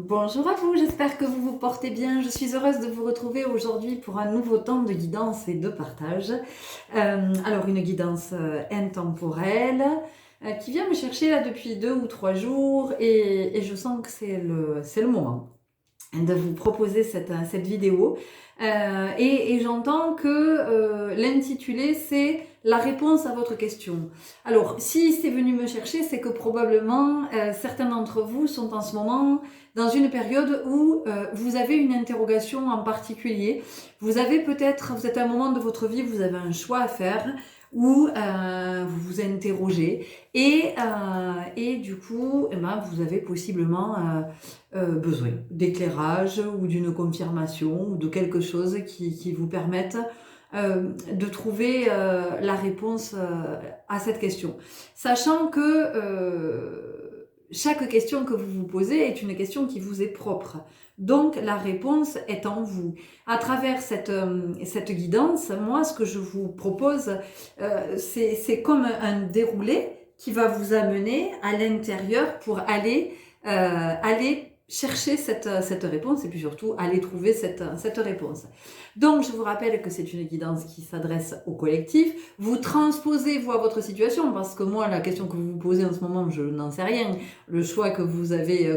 Bonjour à vous, j'espère que vous vous portez bien. Je suis heureuse de vous retrouver aujourd'hui pour un nouveau temps de guidance et de partage. Alors une guidance intemporelle qui vient me chercher là depuis 2 ou 3 jours et je sens que c'est le moment de vous proposer cette vidéo. Et j'entends que l'intitulé c'est la réponse à votre question. Alors si c'est venu me chercher, c'est que probablement certains d'entre vous sont en ce moment dans une période où vous avez une interrogation en particulier. Vous êtes à un moment de votre vie, vous avez un choix à faire où vous vous interrogez et du coup vous avez possiblement besoin d'éclairage ou d'une confirmation ou de quelque chose qui vous permette de trouver la réponse à cette question. Sachant que chaque question que vous vous posez est une question qui vous est propre. Donc la réponse est en vous. À travers cette guidance, moi ce que je vous propose, c'est comme un déroulé qui va vous amener à l'intérieur pour aller chercher cette réponse et puis surtout aller trouver cette réponse. Donc je vous rappelle que c'est une guidance qui s'adresse au collectif. Vous transposez vous à votre situation parce que moi la question que vous vous posez en ce moment je n'en sais rien. Le choix que vous avez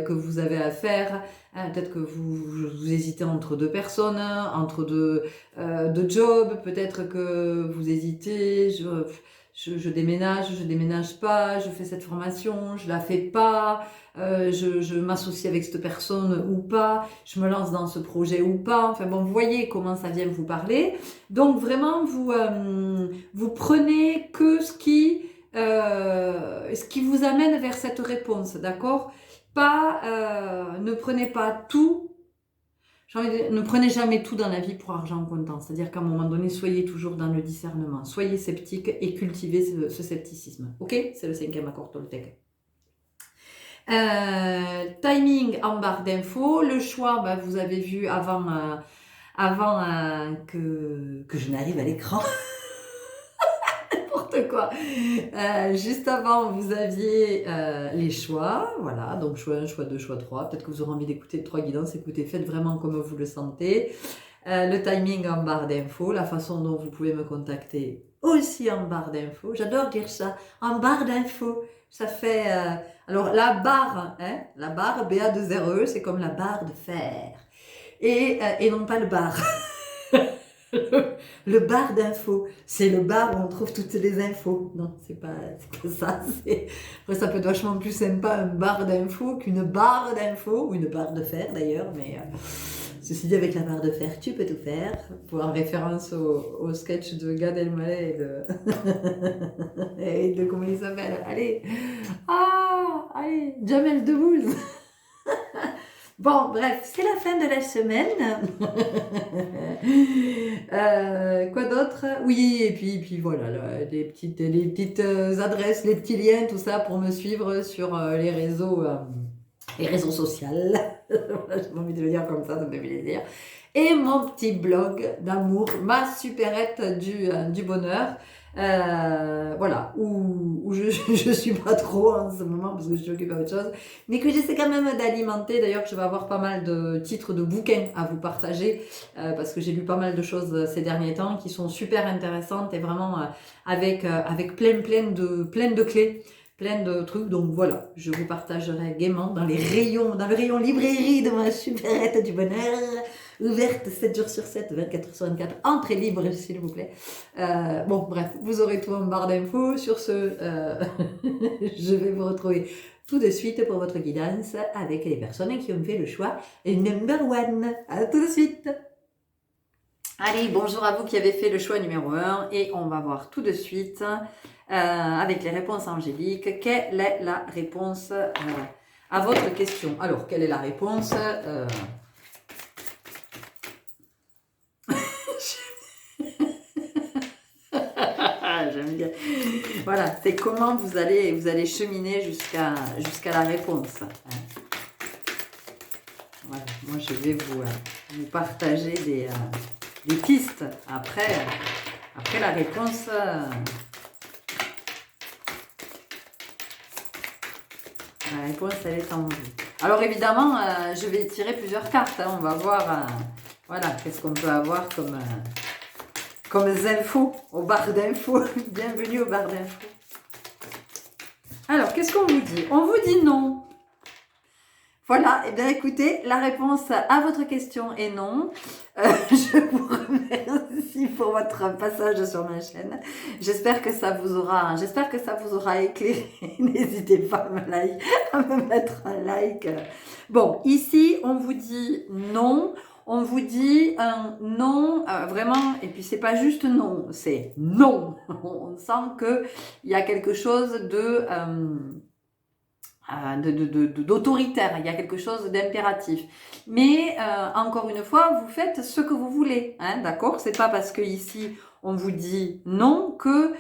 à faire, peut-être que vous hésitez entre deux personnes, entre deux jobs, peut-être que vous hésitez, je déménage pas, je fais cette formation, je la fais pas, je m'associe avec cette personne ou pas, je me lance dans ce projet ou pas. Enfin bon, vous voyez comment ça vient vous parler. Donc vraiment, vous prenez que ce qui vous amène vers cette réponse, d'accord ? Ne prenez pas tout. Ne prenez jamais tout dans la vie pour argent comptant. C'est-à-dire qu'à un moment donné, soyez toujours dans le discernement. Soyez sceptique et cultivez ce scepticisme. Ok ? C'est le 5e accord Toltec. Timing en barre d'infos. Le choix, vous avez vu avant que je n'arrive à l'écran. N'importe quoi. Juste avant, vous aviez les choix. Voilà, donc choix 1, choix 2, choix 3. Peut-être que vous aurez envie d'écouter 3 guidances. Écoutez, faites vraiment comme vous le sentez. Le timing en barre d'infos, la façon dont vous pouvez me contacter aussi en barre d'infos. J'adore dire ça, en barre d'infos. Ça fait... alors la barre BA2RE, c'est comme la barre de fer. Et non pas le bar. Le bar d'infos, c'est le bar où on trouve toutes les infos. Non, c'est pas ça. Après, ça peut être vachement plus sympa un bar d'infos qu'une barre d'infos, ou une barre de fer d'ailleurs, mais ceci dit, avec la barre de fer, tu peux tout faire. Pour en référence au sketch de Gad Elmaleh et de comment il s'appelle. Allez, Jamel Debbouze. Bon, bref, c'est la fin de la semaine. Quoi d'autre ? Oui, et puis voilà, les petites adresses, les petits liens, tout ça pour me suivre sur les réseaux sociaux. J'ai envie de le dire comme ça me fait plaisir. Et mon petit blog d'amour, ma supérette du bonheur. Voilà, où je suis pas trop en ce moment parce que je suis occupée à autre chose, mais que j'essaie quand même d'alimenter. D'ailleurs, je vais avoir pas mal de titres de bouquins à vous partager parce que j'ai lu pas mal de choses ces derniers temps qui sont super intéressantes et vraiment avec plein de clés, plein de trucs. Donc voilà, je vous partagerai gaiement dans le rayon librairie de ma supérette du bonheur, ouverte 7 jours sur 7, 24 heures sur 24, entrée libre s'il vous plaît. Bon bref, vous aurez tout en barre d'infos. Sur ce, je vais vous retrouver tout de suite pour votre guidance avec les personnes qui ont fait le choix number 1. À tout de suite. Allez, bonjour à vous qui avez fait le choix numéro 1 et on va voir tout de suite avec les réponses angéliques quelle est la réponse à votre question. Alors, quelle est la réponse J'aime bien. Voilà, c'est comment vous allez cheminer jusqu'à la réponse. Voilà, moi je vais vous partager des pistes après la réponse. La réponse, elle est en vous. Alors évidemment, je vais tirer plusieurs cartes. Hein. On va voir, voilà, qu'est-ce qu'on peut avoir comme infos au bar d'infos. Bienvenue au bar d'infos. Alors, qu'est-ce qu'on vous dit? On vous dit non. Voilà, et bien écoutez, la réponse à votre question est non. Je vous remercie pour votre passage sur ma chaîne. J'espère que ça vous aura éclairé. N'hésitez pas à me mettre un like. Bon, ici, on vous dit non. On vous dit un non, vraiment, et puis c'est pas juste non, c'est non. On sent qu'il y a quelque chose d'autoritaire, il y a quelque chose d'impératif. Mais encore une fois, vous faites ce que vous voulez, hein, d'accord? C'est pas parce que ici on vous dit non que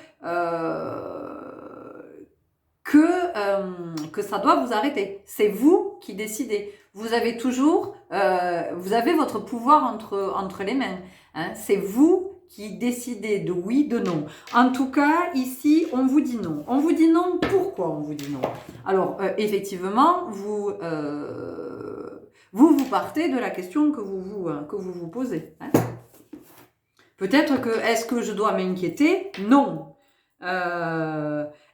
ça doit vous arrêter. C'est vous qui décidez. Vous avez toujours, vous avez votre pouvoir entre les mains. Hein. C'est vous qui décidez de oui, de non. En tout cas, ici, on vous dit non. On vous dit non, pourquoi on vous dit non? Alors, effectivement, vous partez de la question que vous posez. Hein. Peut-être que, est-ce que je dois m'inquiéter? Non.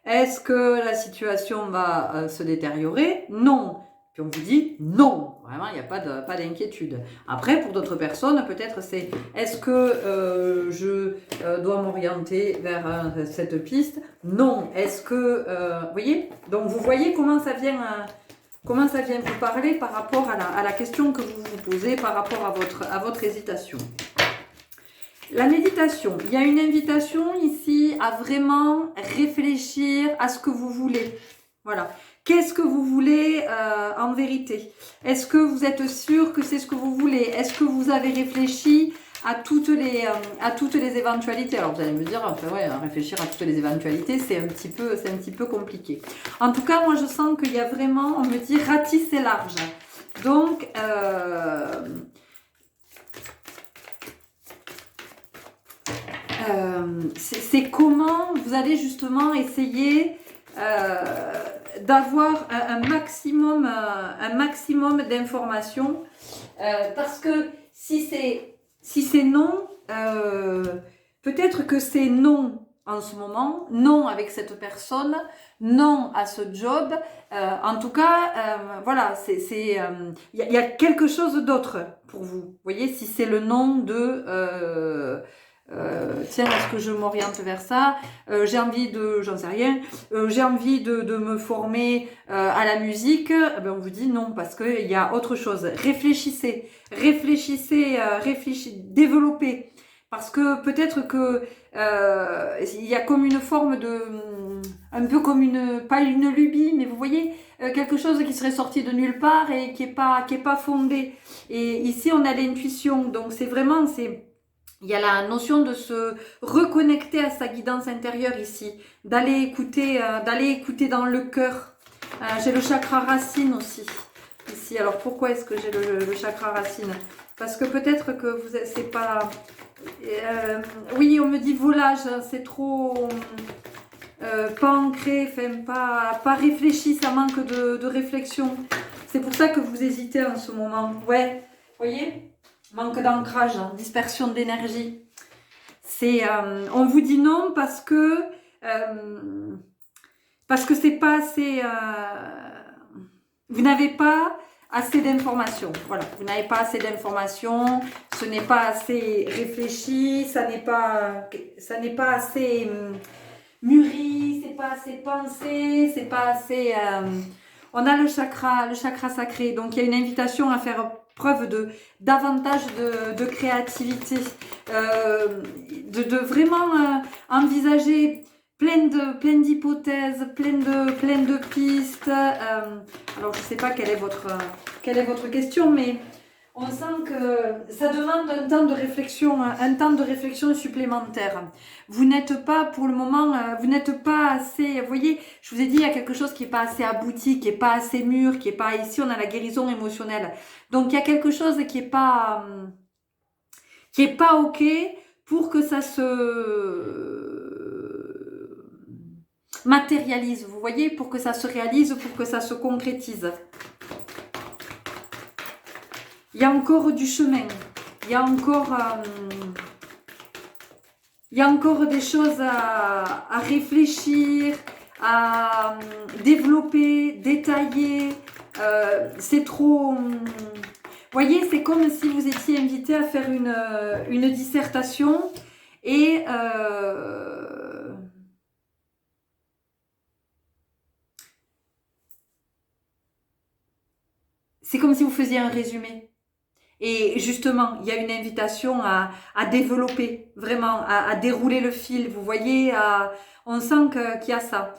Est-ce que la situation va se détériorer? Non. Puis on vous dit non. Vraiment, il n'y a pas d'inquiétude. Après, pour d'autres personnes, peut-être c'est est-ce que je dois m'orienter vers cette piste? Non. Est-ce que... vous voyez? Donc, vous voyez comment ça vient vous parler par rapport à la question que vous vous posez, par rapport à votre hésitation. La méditation, il y a une invitation ici à vraiment réfléchir à ce que vous voulez. Voilà. Qu'est-ce que vous voulez en vérité? Est-ce que vous êtes sûr que c'est ce que vous voulez? Est-ce que vous avez réfléchi à toutes les éventualités? Alors vous allez me dire, enfin ouais, réfléchir à toutes les éventualités, c'est un petit peu compliqué. En tout cas, moi je sens qu'il y a vraiment, on me dit ratisser large. Donc, c'est comment vous allez justement essayer d'avoir un maximum d'informations parce que si c'est non, peut-être que c'est non en ce moment, non avec cette personne, non à ce job. En tout cas, voilà, il y a quelque chose d'autre pour vous. Vous voyez, si c'est le non de tiens, est-ce que je m'oriente vers ça? J'ai envie de, j'en sais rien, j'ai envie de me former à la musique. Eh ben, on vous dit non parce qu'il y a autre chose. Réfléchissez, développez. Parce que peut-être que il y a comme une forme de, un peu comme pas une lubie, mais vous voyez, quelque chose qui serait sorti de nulle part et qui est pas fondé. Et ici, on a l'intuition. Donc c'est vraiment, il y a la notion de se reconnecter à sa guidance intérieure ici, d'aller écouter dans le cœur. J'ai le chakra racine aussi ici. Alors pourquoi est-ce que j'ai le chakra racine? Parce que peut-être que c'est pas... oui, on me dit volage, c'est trop... pas ancré, pas réfléchi, ça manque de réflexion. C'est pour ça que vous hésitez en ce moment. Ouais, vous voyez? Manque d'ancrage, dispersion d'énergie. On vous dit non parce que c'est pas assez. Vous n'avez pas assez d'informations. Voilà, vous n'avez pas assez d'informations. Ce n'est pas assez réfléchi. Ça n'est pas assez mûri. C'est pas assez pensé. C'est pas assez. On a le chakra sacré. Donc il y a une invitation à faire preuve davantage de créativité, de vraiment envisager plein d'hypothèses, plein de pistes. Alors je sais pas quelle est votre question, mais on sent que ça demande un temps de réflexion supplémentaire. Vous n'êtes pas, pour le moment, vous n'êtes pas assez, vous voyez, je vous ai dit, il y a quelque chose qui n'est pas assez abouti, qui n'est pas assez mûr, qui n'est pas, ici on a la guérison émotionnelle. Donc il y a quelque chose qui n'est pas ok pour que ça se matérialise, vous voyez, pour que ça se réalise, pour que ça se concrétise. il y a encore du chemin. Il y a encore des choses à réfléchir, à développer, détailler. C'est trop... Vous voyez, c'est comme si vous étiez invité à faire une dissertation et c'est comme si vous faisiez un résumé. Et justement, il y a une invitation à développer, vraiment, à dérouler le fil. Vous voyez, on sent qu'il y a ça.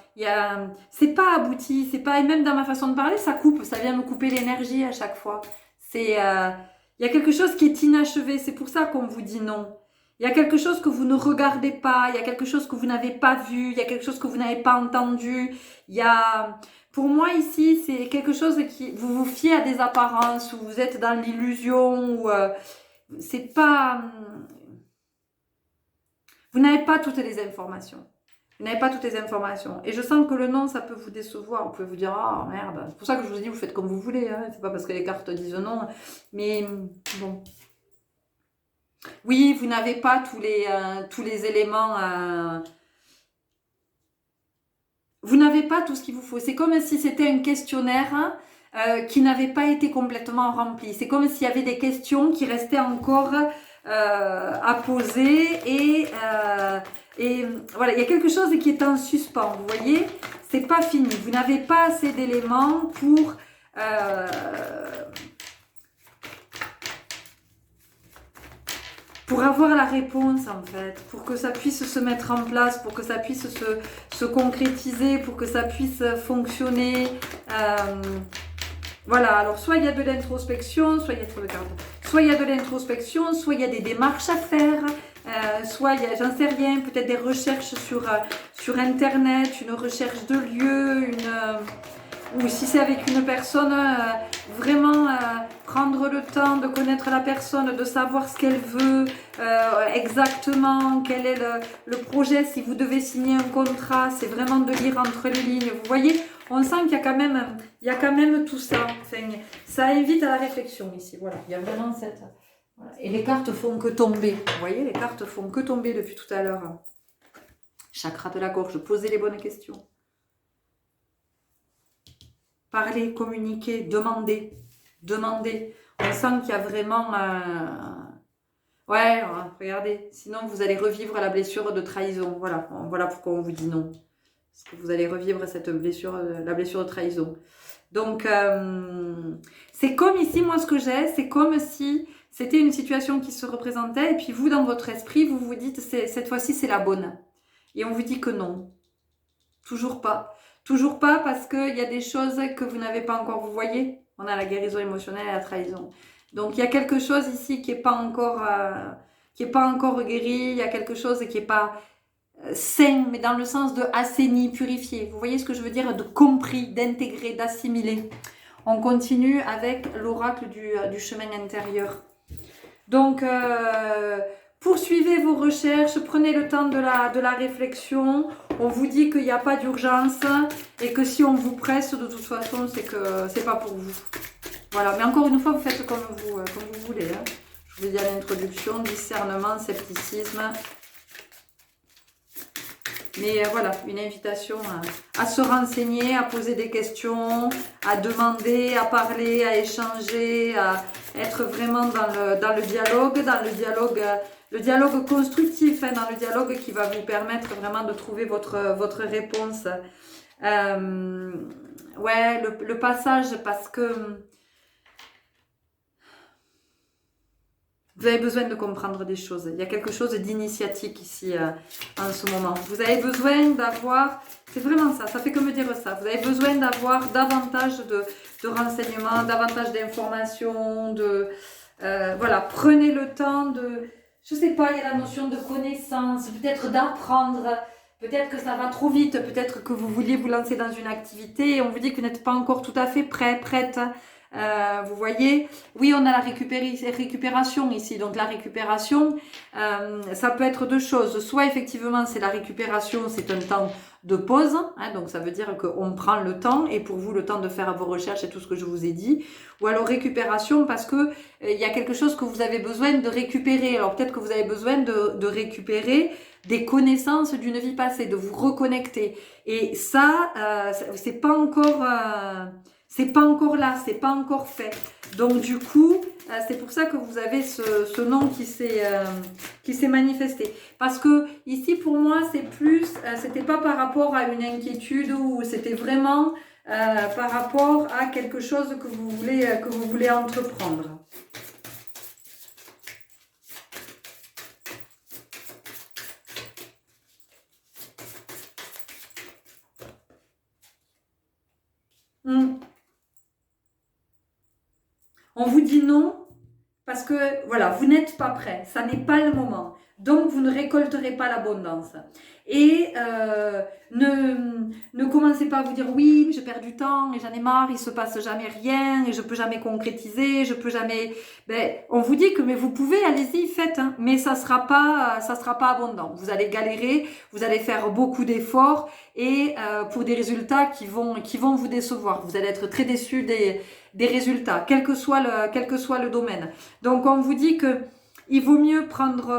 C'est pas abouti, c'est pas, et même dans ma façon de parler, ça coupe, ça vient me couper l'énergie à chaque fois. Il y a quelque chose qui est inachevé, c'est pour ça qu'on vous dit non. Il y a quelque chose que vous ne regardez pas, il y a quelque chose que vous n'avez pas vu, il y a quelque chose que vous n'avez pas entendu. Pour moi ici, c'est quelque chose qui vous vous fiez à des apparences, où vous êtes dans l'illusion, ou c'est pas, vous n'avez pas toutes les informations. Vous n'avez pas toutes les informations. Et je sens que le non, ça peut vous décevoir. Vous pouvez vous dire, ah merde. C'est pour ça que je vous dis, vous faites comme vous voulez. Hein. C'est pas parce que les cartes disent non. Mais bon. Oui, vous n'avez pas tous les éléments. Vous n'avez pas tout ce qu'il vous faut. C'est comme si c'était un questionnaire qui n'avait pas été complètement rempli. C'est comme s'il y avait des questions qui restaient encore à poser et voilà, il y a quelque chose qui est en suspens, vous voyez, c'est pas fini, vous n'avez pas assez d'éléments pour avoir la réponse en fait, pour que ça puisse se mettre en place, pour que ça puisse se concrétiser, pour que ça puisse fonctionner. Voilà, alors soit il y a de l'introspection, soit il y a trop de cartes. Soit il y a de l'introspection, soit il y a des démarches à faire, soit il y a, j'en sais rien, peut-être des recherches sur Internet, une recherche de lieu, ou si c'est avec une personne, vraiment prendre le temps de connaître la personne, de savoir ce qu'elle veut exactement, quel est le projet, si vous devez signer un contrat, c'est vraiment de lire entre les lignes, vous voyez, on sent qu'il y a quand même tout ça, enfin, ça invite à la réflexion ici, voilà, il y a vraiment cette... Voilà. Et les cartes font que tomber, vous voyez, les cartes font que tomber depuis tout à l'heure. Chakra de la gorge, posez les bonnes questions. Parler, communiquer, demander. On sent qu'il y a vraiment... Ouais, regardez. Sinon, vous allez revivre la blessure de trahison. Voilà pourquoi on vous dit non. Parce que vous allez revivre cette blessure, la blessure de trahison. Donc, c'est comme ici, moi, ce que j'ai, c'est comme si c'était une situation qui se représentait. Et puis vous, dans votre esprit, vous vous dites, cette fois-ci, c'est la bonne. Et on vous dit que non. Toujours pas. Toujours pas parce qu'il y a des choses que vous n'avez pas encore, vous voyez, on a la guérison émotionnelle et la trahison. Donc il y a quelque chose ici qui n'est pas encore guéri, il y a quelque chose qui n'est pas sain, mais dans le sens de assaini, purifié. Vous voyez ce que je veux dire? De compris, d'intégrer, d'assimiler. On continue avec l'oracle du chemin intérieur. Donc, poursuivez vos recherches, prenez le temps de la réflexion. On vous dit qu'il n'y a pas d'urgence et que si on vous presse, de toute façon, c'est que c'est pas pour vous. Voilà, mais encore une fois, vous faites comme vous voulez. Hein. Je vous ai dit à l'introduction, discernement, scepticisme. Mais voilà, une invitation à se renseigner, à poser des questions, à demander, à parler, à échanger, à être vraiment dans le dialogue constructif, hein, dans le dialogue qui va vous permettre vraiment de trouver votre réponse. Ouais, le passage, parce que vous avez besoin de comprendre des choses. Il y a quelque chose d'initiatique ici en ce moment. Vous avez besoin d'avoir, c'est vraiment ça, ça fait que me dire ça. Vous avez besoin d'avoir davantage de renseignements, davantage d'informations, voilà, prenez le temps de, je sais pas, il y a la notion de connaissance, peut-être d'apprendre, peut-être que ça va trop vite, peut-être que vous vouliez vous lancer dans une activité et on vous dit que vous n'êtes pas encore tout à fait prêt, prête. Vous voyez, oui, on a la récupération ici. Donc la récupération, ça peut être deux choses. Soit effectivement, c'est la récupération, c'est un temps de pause. Hein, donc ça veut dire qu'on prend le temps, et pour vous, le temps de faire vos recherches et tout ce que je vous ai dit. Ou alors récupération parce que il y a quelque chose que vous avez besoin de récupérer. Alors peut-être que vous avez besoin de récupérer des connaissances d'une vie passée, de vous reconnecter. Et ça, c'est pas encore là, c'est pas encore fait. Donc du coup, c'est pour ça que vous avez ce nom qui s'est manifesté. Parce que ici, pour moi, c'est plus, c'était pas par rapport à une inquiétude, ou c'était vraiment par rapport à quelque chose que vous voulez entreprendre. On vous dit non parce que voilà, vous n'êtes pas prêt, ça n'est pas le moment. Donc vous ne récolterez pas l'abondance. Et ne commencez pas à vous dire oui, mais j'ai perdu du temps et j'en ai marre, il se passe jamais rien et je peux jamais concrétiser, je peux jamais. Ben, on vous dit que mais vous pouvez, allez-y, faites, hein, mais ça sera pas abondant. Vous allez galérer, vous allez faire beaucoup d'efforts et pour des résultats qui vont vous décevoir. Vous allez être très déçus des résultats, quel que soit le domaine. Donc on vous dit que il vaut mieux prendre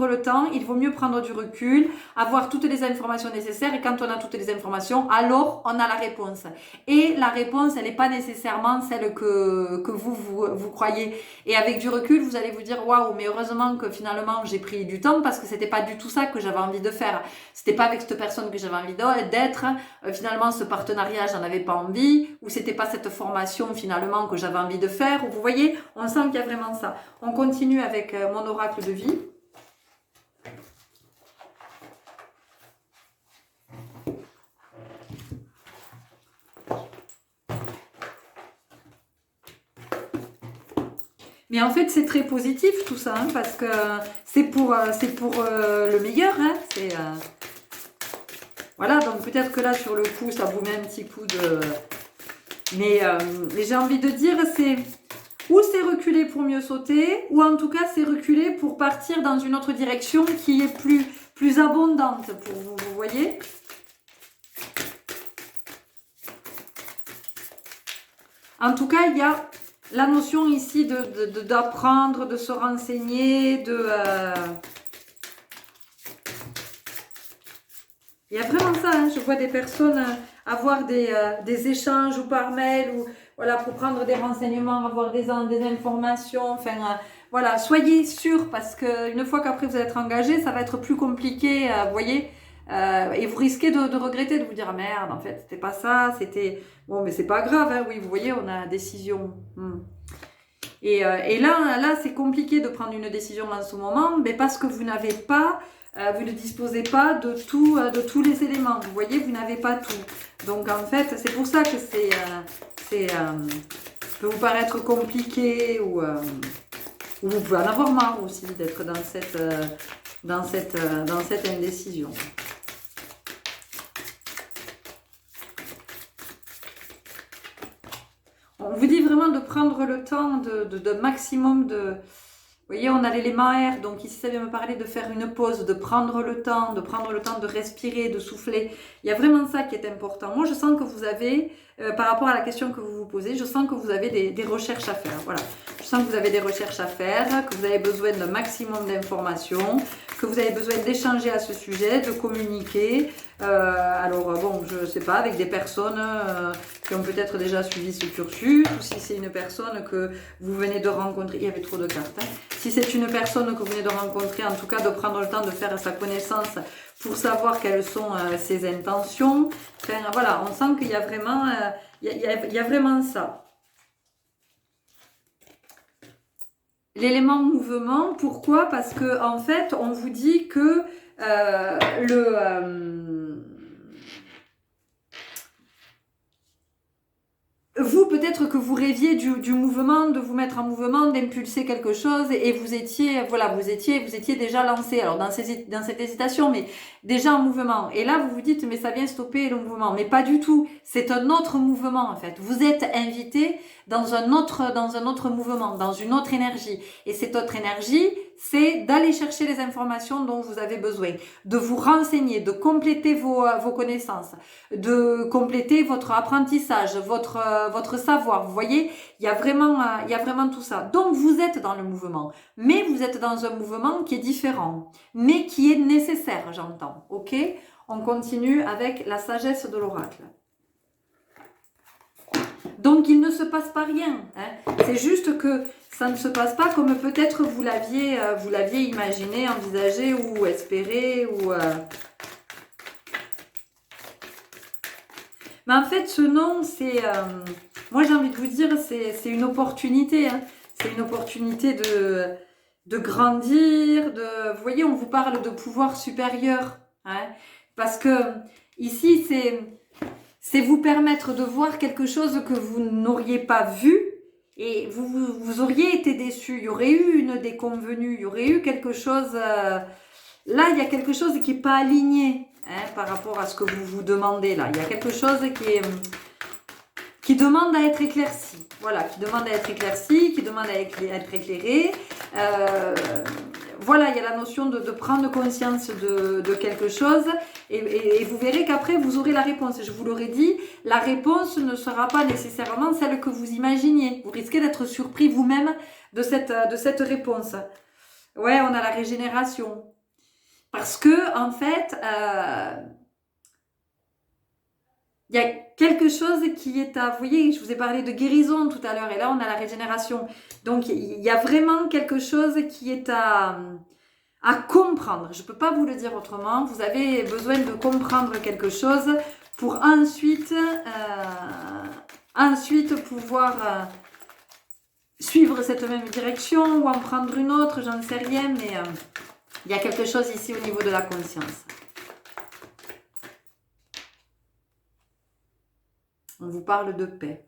le temps, il vaut mieux prendre du recul, avoir toutes les informations nécessaires, et quand on a toutes les informations, alors on a la réponse. Et la réponse, elle n'est pas nécessairement celle que vous croyez. Et avec du recul, vous allez vous dire waouh, mais heureusement que finalement j'ai pris du temps, parce que c'était pas du tout ça que j'avais envie de faire. C'était pas avec cette personne que j'avais envie d'être. Finalement, ce partenariat, j'en avais pas envie, ou c'était pas cette formation finalement que j'avais envie de faire. Vous voyez, on sent qu'il y a vraiment ça. On continue avec mon oracle de vie. Mais en fait, c'est très positif tout ça, hein, parce que c'est pour le meilleur. Hein, voilà, donc peut-être que là, sur le coup, ça vous met un petit coup de... Mais j'ai envie de dire, ou c'est reculer pour mieux sauter, ou en tout cas, c'est reculer pour partir dans une autre direction qui est plus abondante pour vous, vous voyez ? En tout cas, il y a la notion ici d'apprendre, de se renseigner, Il y a vraiment ça, hein. Je vois des personnes avoir des échanges ou par mail, ou voilà, pour prendre des renseignements, avoir des informations, enfin voilà, soyez sûrs, parce qu'une fois qu'après vous êtes engagé, ça va être plus compliqué, vous voyez, et vous risquez de regretter, de vous dire ah, merde, en fait c'était pas ça, c'était bon, mais c'est pas grave, hein, oui, vous voyez, on a la décision. Et là c'est compliqué de prendre une décision en ce moment, mais parce que vous n'avez pas vous ne disposez pas de tous les éléments. Vous voyez, vous n'avez pas tout. Donc en fait, c'est pour ça que peut vous paraître compliqué, ou vous pouvez en avoir marre aussi d'être dans cette indécision. On vous dit vraiment de prendre le temps de maximum de... Vous voyez, on a l'élément air, donc ici ça vient me parler de faire une pause, de prendre le temps de respirer, de souffler. Il y a vraiment ça qui est important. Moi, je sens que vous avez, par rapport à la question que vous vous posez, je sens que vous avez des recherches à faire. Voilà. Je sens que vous avez des recherches à faire, que vous avez besoin d'un maximum d'informations, que vous avez besoin d'échanger à ce sujet, de communiquer. Alors bon, je ne sais pas, avec des personnes qui ont peut-être déjà suivi ce cursus, ou si c'est une personne que vous venez de rencontrer, il y avait trop de cartes, hein. Si c'est une personne que vous venez de rencontrer, en tout cas de prendre le temps de faire sa connaissance pour savoir quelles sont ses intentions. Enfin voilà, on sent qu'il y a vraiment, il y a vraiment ça. L'élément mouvement, pourquoi? Parce que en fait, on vous dit que vous, peut-être peut-être que vous rêviez du mouvement, de vous mettre en mouvement, d'impulser quelque chose, et vous étiez, voilà, vous étiez déjà lancé. Alors dans cette hésitation, mais déjà en mouvement. Et là, vous vous dites, mais ça vient stopper le mouvement. Mais pas du tout. C'est un autre mouvement en fait. Vous êtes invité dans un autre mouvement, dans une autre énergie. Et cette autre énergie, c'est d'aller chercher les informations dont vous avez besoin, de vous renseigner, de compléter vos connaissances, de compléter votre apprentissage, votre savoir. Vous voyez, il y a vraiment tout ça. Donc vous êtes dans le mouvement, mais vous êtes dans un mouvement qui est différent, mais qui est nécessaire, j'entends. Ok? On continue avec la sagesse de l'oracle. Donc il ne se passe pas rien, hein. C'est juste que ça ne se passe pas comme peut-être vous l'aviez imaginé, envisagé ou espéré ou. Mais en fait, ce non, c'est, moi j'ai envie de vous dire, c'est une opportunité, hein. C'est une opportunité de grandir, vous voyez, on vous parle de pouvoir supérieur, hein, parce que ici c'est vous permettre de voir quelque chose que vous n'auriez pas vu et vous auriez été déçu. Il y aurait eu une déconvenue, il y aurait eu quelque chose. Là, il y a quelque chose qui n'est pas aligné, hein, par rapport à ce que vous vous demandez là. Il y a quelque chose qui demande à être éclairci. Voilà, qui demande à être éclairci, qui demande à être éclairé. Voilà, il y a la notion de prendre conscience de quelque chose et vous verrez qu'après vous aurez la réponse. Je vous l'aurais dit, la réponse ne sera pas nécessairement celle que vous imaginiez. Vous risquez d'être surpris vous-même de cette réponse. Ouais, on a la régénération. Parce que, en fait, il y a quelque chose qui est à... Vous voyez, je vous ai parlé de guérison tout à l'heure, et là, on a la régénération. Donc, il y a vraiment quelque chose qui est à comprendre. Je ne peux pas vous le dire autrement. Vous avez besoin de comprendre quelque chose pour ensuite pouvoir suivre cette même direction ou en prendre une autre, j'en sais rien, mais il y a quelque chose ici au niveau de la conscience. On vous parle de paix.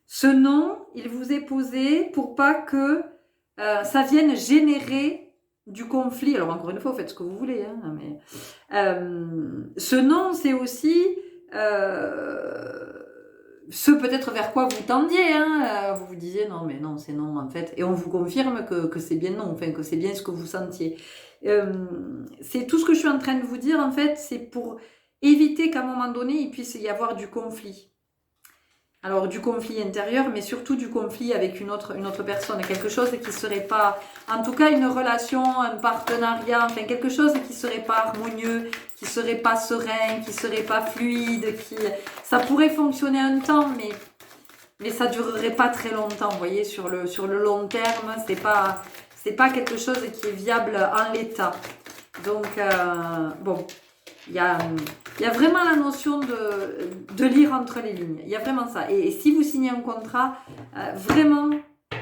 Ce nom, il vous est posé pour pas que ça vienne générer du conflit. Alors encore une fois, vous faites ce que vous voulez, hein, mais ce nom, c'est aussi ce peut-être vers quoi vous tendiez. Hein, vous vous disiez non, mais non, c'est non en fait. Et on vous confirme que c'est bien non, enfin que c'est bien ce que vous sentiez. C'est tout ce que je suis en train de vous dire en fait, c'est pour éviter qu'à un moment donné, il puisse y avoir du conflit. Alors du conflit intérieur, mais surtout du conflit avec une autre personne, quelque chose qui serait pas, en tout cas une relation, un partenariat, enfin quelque chose qui serait pas harmonieux, qui serait pas serein, qui serait pas fluide, ça pourrait fonctionner un temps, mais ça durerait pas très longtemps, vous voyez, sur le long terme, c'est pas quelque chose qui est viable en l'état. Donc bon. Il y a vraiment la notion de lire entre les lignes. Il y a vraiment ça. Et si vous signez un contrat, vraiment,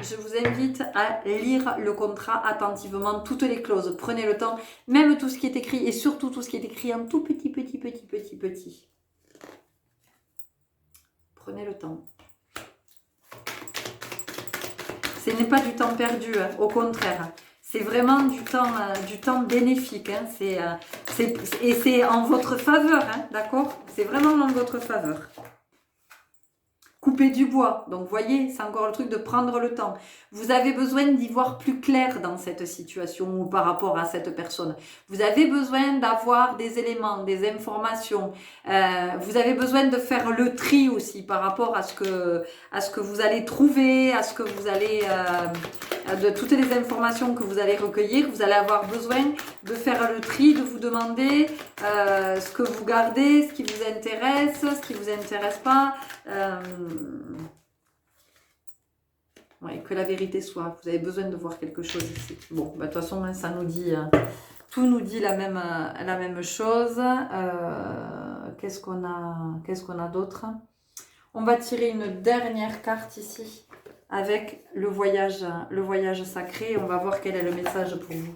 je vous invite à lire le contrat attentivement, toutes les clauses. Prenez le temps, même tout ce qui est écrit, et surtout tout ce qui est écrit en tout petit. Prenez le temps. Ce n'est pas du temps perdu, hein, au contraire. C'est vraiment du temps bénéfique. Hein. Et c'est en votre faveur, hein, d'accord? C'est vraiment en votre faveur. Couper du bois. Donc, vous voyez, c'est encore le truc de prendre le temps. Vous avez besoin d'y voir plus clair dans cette situation ou par rapport à cette personne. Vous avez besoin d'avoir des éléments, des informations. Vous avez besoin de faire le tri aussi par rapport à ce que vous allez trouver, à ce que vous allez... de toutes les informations que vous allez recueillir. Vous allez avoir besoin de faire le tri, de vous demander ce que vous gardez, ce qui vous intéresse, ce qui vous intéresse pas. Ouais, que la vérité soit. Vous avez besoin de voir quelque chose ici. Bon, bah, de toute façon, ça nous dit, tout nous dit la même chose. Qu'est-ce qu'on a d'autre? On va tirer une dernière carte ici avec le voyage sacré. On va voir quel est le message pour vous.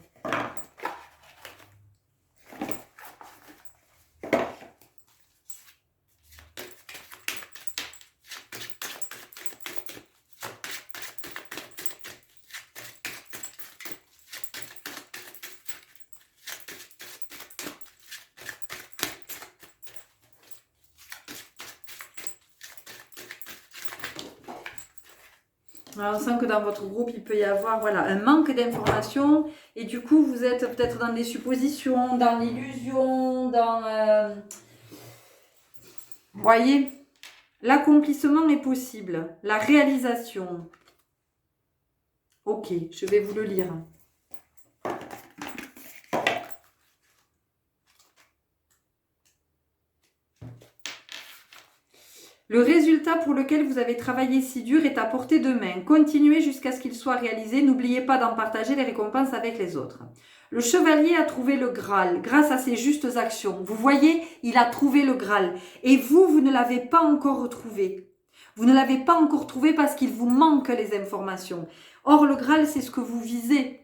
Alors, on sent que dans votre groupe, il peut y avoir voilà, un manque d'informations et du coup, vous êtes peut-être dans des suppositions, dans l'illusion, dans... Vous voyez, l'accomplissement est possible, la réalisation. Ok, je vais vous le lire. Le résultat pour lequel vous avez travaillé si dur est à portée de main. Continuez jusqu'à ce qu'il soit réalisé. N'oubliez pas d'en partager les récompenses avec les autres. Le chevalier a trouvé le Graal grâce à ses justes actions. Vous voyez, il a trouvé le Graal. Et vous, vous ne l'avez pas encore retrouvé. Vous ne l'avez pas encore trouvé parce qu'il vous manque les informations. Or, le Graal, c'est ce que vous visez.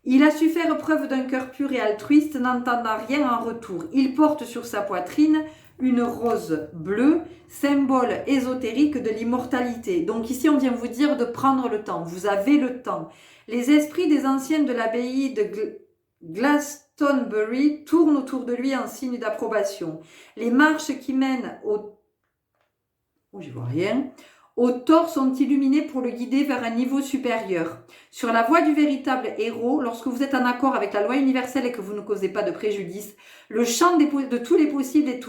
Il a su faire preuve d'un cœur pur et altruiste, n'entendant rien en retour. Il porte sur sa poitrine une rose bleue, symbole ésotérique de l'immortalité. Donc ici, on vient vous dire de prendre le temps. Vous avez le temps. Les esprits des anciennes de l'abbaye de Glastonbury tournent autour de lui en signe d'approbation. Les marches qui mènent au... Oh, j'y vois rien. Au tort sont illuminés pour le guider vers un niveau supérieur. Sur la voie du véritable héros, lorsque vous êtes en accord avec la loi universelle et que vous ne causez pas de préjudice, le champ de tous les possibles est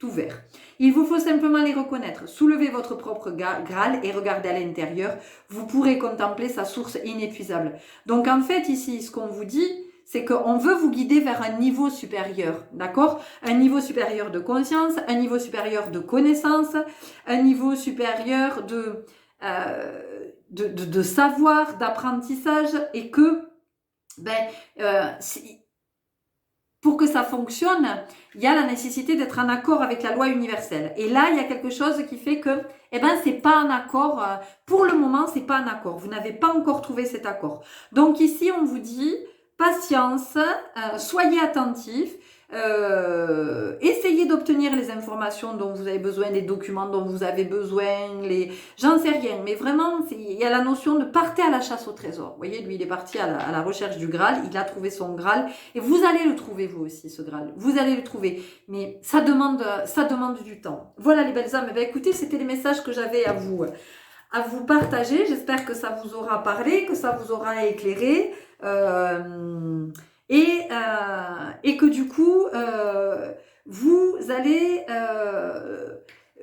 ouvert. Il vous faut simplement les reconnaître. Soulevez votre propre Graal et regardez à l'intérieur. Vous pourrez contempler sa source inépuisable. Donc en fait, ici, ce qu'on vous dit, c'est qu'on veut vous guider vers un niveau supérieur, d'accord? Un niveau supérieur de conscience, un niveau supérieur de connaissance, un niveau supérieur de savoir, d'apprentissage, et que, pour que ça fonctionne, il y a la nécessité d'être en accord avec la loi universelle. Et là, il y a quelque chose qui fait que, c'est pas un accord. Pour le moment, c'est pas un accord. Vous n'avez pas encore trouvé cet accord. Donc ici, on vous dit, patience, soyez attentifs, essayez d'obtenir les informations dont vous avez besoin, les documents dont vous avez besoin, j'en sais rien, mais vraiment, il y a la notion de partez à la chasse au trésor. Vous voyez, lui, il est parti à la recherche du Graal, il a trouvé son Graal, et vous allez le trouver, vous aussi, ce Graal. Vous allez le trouver, mais ça demande du temps. Voilà les belles âmes. Écoutez, c'était les messages que j'avais à vous partager. J'espère que ça vous aura parlé, que ça vous aura éclairé. Et que du coup, vous allez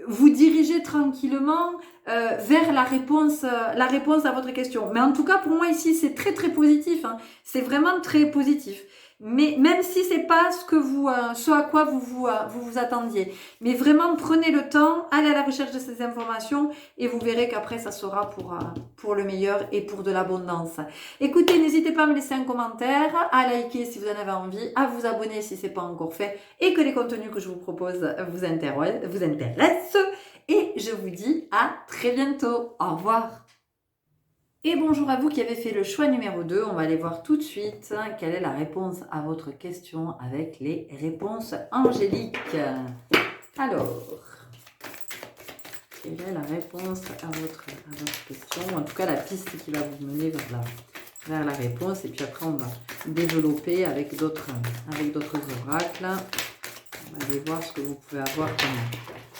vous diriger tranquillement vers la réponse à votre question. Mais en tout cas, pour moi ici, c'est très très positif. C'est vraiment très positif. Mais même si c'est pas ce à quoi vous attendiez, mais vraiment prenez le temps, allez à la recherche de ces informations et vous verrez qu'après ça sera pour le meilleur et pour de l'abondance. Écoutez, n'hésitez pas à me laisser un commentaire, à liker si vous en avez envie, à vous abonner si c'est pas encore fait et que les contenus que je vous propose vous intéressent. Et je vous dis à très bientôt. Au revoir. Et bonjour à vous qui avez fait le choix numéro 2. On va aller voir tout de suite quelle est la réponse à votre question avec les réponses angéliques. Alors, quelle est la réponse à votre question, ou en tout cas la piste qui va vous mener vers la réponse, et puis après on va développer avec d'autres oracles. On va aller voir ce que vous pouvez avoir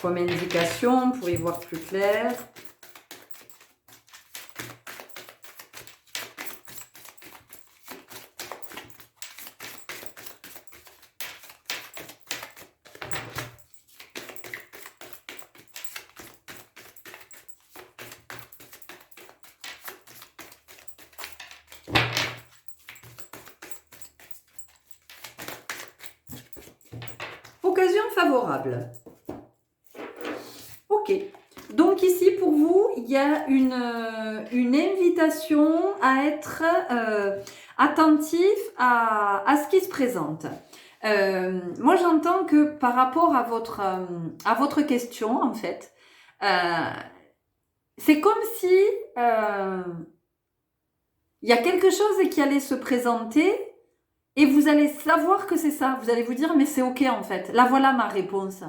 comme indication pour y voir plus clair. Occasion favorable. Ok. Donc ici, pour vous, il y a une invitation à être attentif à ce qui se présente. Moi, j'entends que par rapport à votre question, en fait, c'est comme si il y a quelque chose qui allait se présenter. Et vous allez savoir que c'est ça. Vous allez vous dire, mais c'est ok en fait. Là, voilà ma réponse.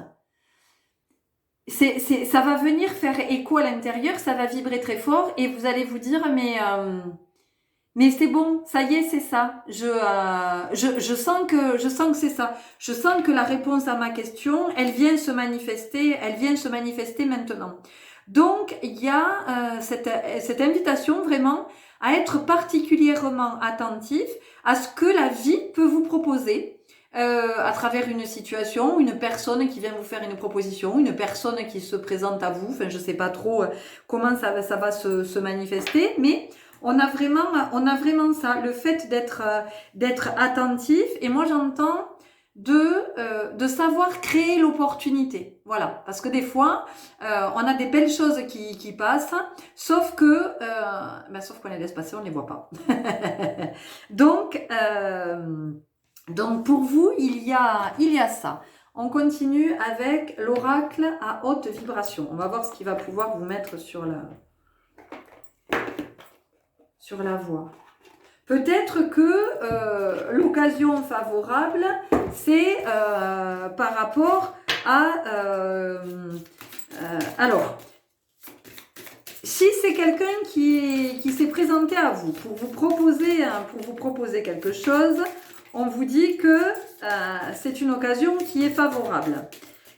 Ça va venir faire écho à l'intérieur, ça va vibrer très fort et vous allez vous dire, mais c'est bon, ça y est, c'est ça. Je sens que c'est ça. Je sens que la réponse à ma question, elle vient se manifester maintenant. Donc, il y a cette invitation vraiment à être particulièrement attentif à ce que la vie peut vous proposer à travers une situation, une personne qui vient vous faire une proposition, une personne qui se présente à vous. Enfin, je sais pas trop comment ça va se manifester, mais on a vraiment ça, le fait d'être attentif. Et moi, j'entends de savoir créer l'opportunité. Voilà, parce que des fois, on a des belles choses qui passent, sauf que, sauf qu'on les laisse passer, on ne les voit pas. Donc, pour vous, il y a ça. On continue avec l'oracle à haute vibration. On va voir ce qu'il va pouvoir vous mettre sur la voie. Peut-être que l'occasion favorable, c'est par rapport à... alors, si c'est quelqu'un qui s'est présenté à vous pour vous proposer quelque chose, on vous dit que c'est une occasion qui est favorable.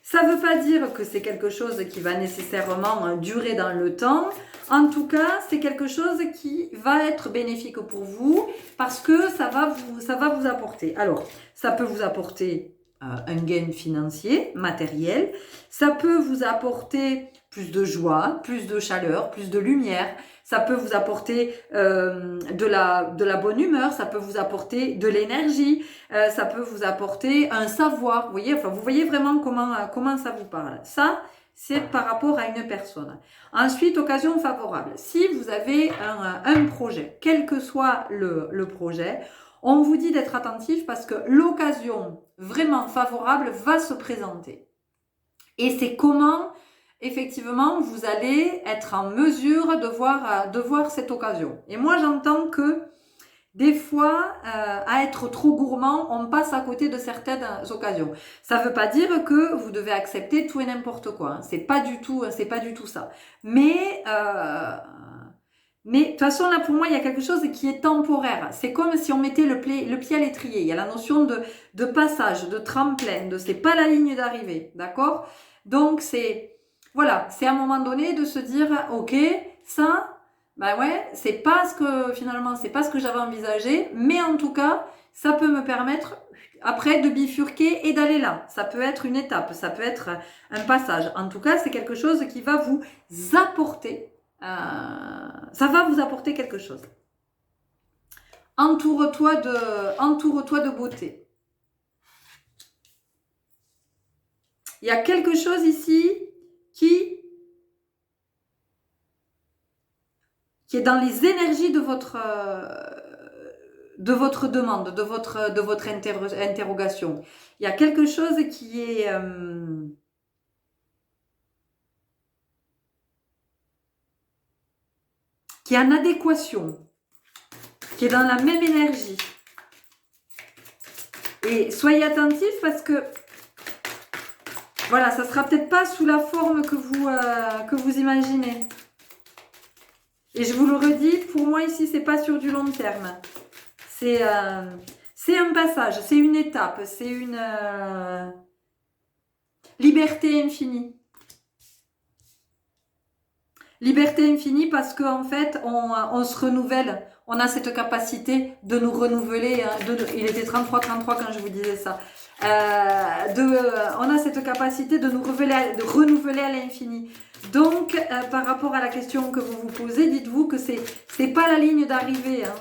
Ça ne veut pas dire que c'est quelque chose qui va nécessairement durer dans le temps. En tout cas, c'est quelque chose qui va être bénéfique pour vous parce que ça va vous apporter. Alors, ça peut vous apporter un gain financier, matériel. Ça peut vous apporter plus de joie, plus de chaleur, plus de lumière. Ça peut vous apporter de la bonne humeur, ça peut vous apporter de l'énergie, ça peut vous apporter un savoir. Vous voyez vraiment comment ça vous parle. Ça, c'est par rapport à une personne. Ensuite, occasion favorable. Si vous avez un projet, quel que soit le projet, on vous dit d'être attentif parce que l'occasion vraiment favorable va se présenter. Et c'est comment, effectivement, vous allez être en mesure de voir cette occasion. Et moi, j'entends que des fois, à être trop gourmand, on passe à côté de certaines occasions. Ça ne veut pas dire que vous devez accepter tout et n'importe quoi. Hein. C'est pas du tout ça. Mais de toute façon, là, pour moi, il y a quelque chose qui est temporaire. C'est comme si on mettait le pied à l'étrier. Il y a la notion de passage, de tremplin, c'est pas la ligne d'arrivée, d'accord? Donc, c'est à un moment donné de se dire, ok, ça, c'est pas ce que j'avais envisagé, mais en tout cas, ça peut me permettre après de bifurquer et d'aller là. Ça peut être une étape, ça peut être un passage. En tout cas, c'est quelque chose qui va vous apporter, ça va vous apporter quelque chose. Entoure-toi de beauté. Il y a quelque chose ici qui est dans les énergies de votre demande, de votre interrogation. Il y a quelque chose qui est en adéquation, qui est dans la même énergie. Et soyez attentifs parce que voilà, ça sera peut-être pas sous la forme que vous imaginez. Et je vous le redis, pour moi ici, c'est pas sur du long terme. C'est un passage, c'est une étape, c'est une liberté infinie. Liberté infinie parce qu'en fait, on se renouvelle. On a cette capacité de nous renouveler. Il était 33-33 quand je vous disais ça. On a cette capacité de nous renouveler à l'infini. Donc, par rapport à la question que vous vous posez, dites-vous que c'est pas la ligne d'arrivée. Hein,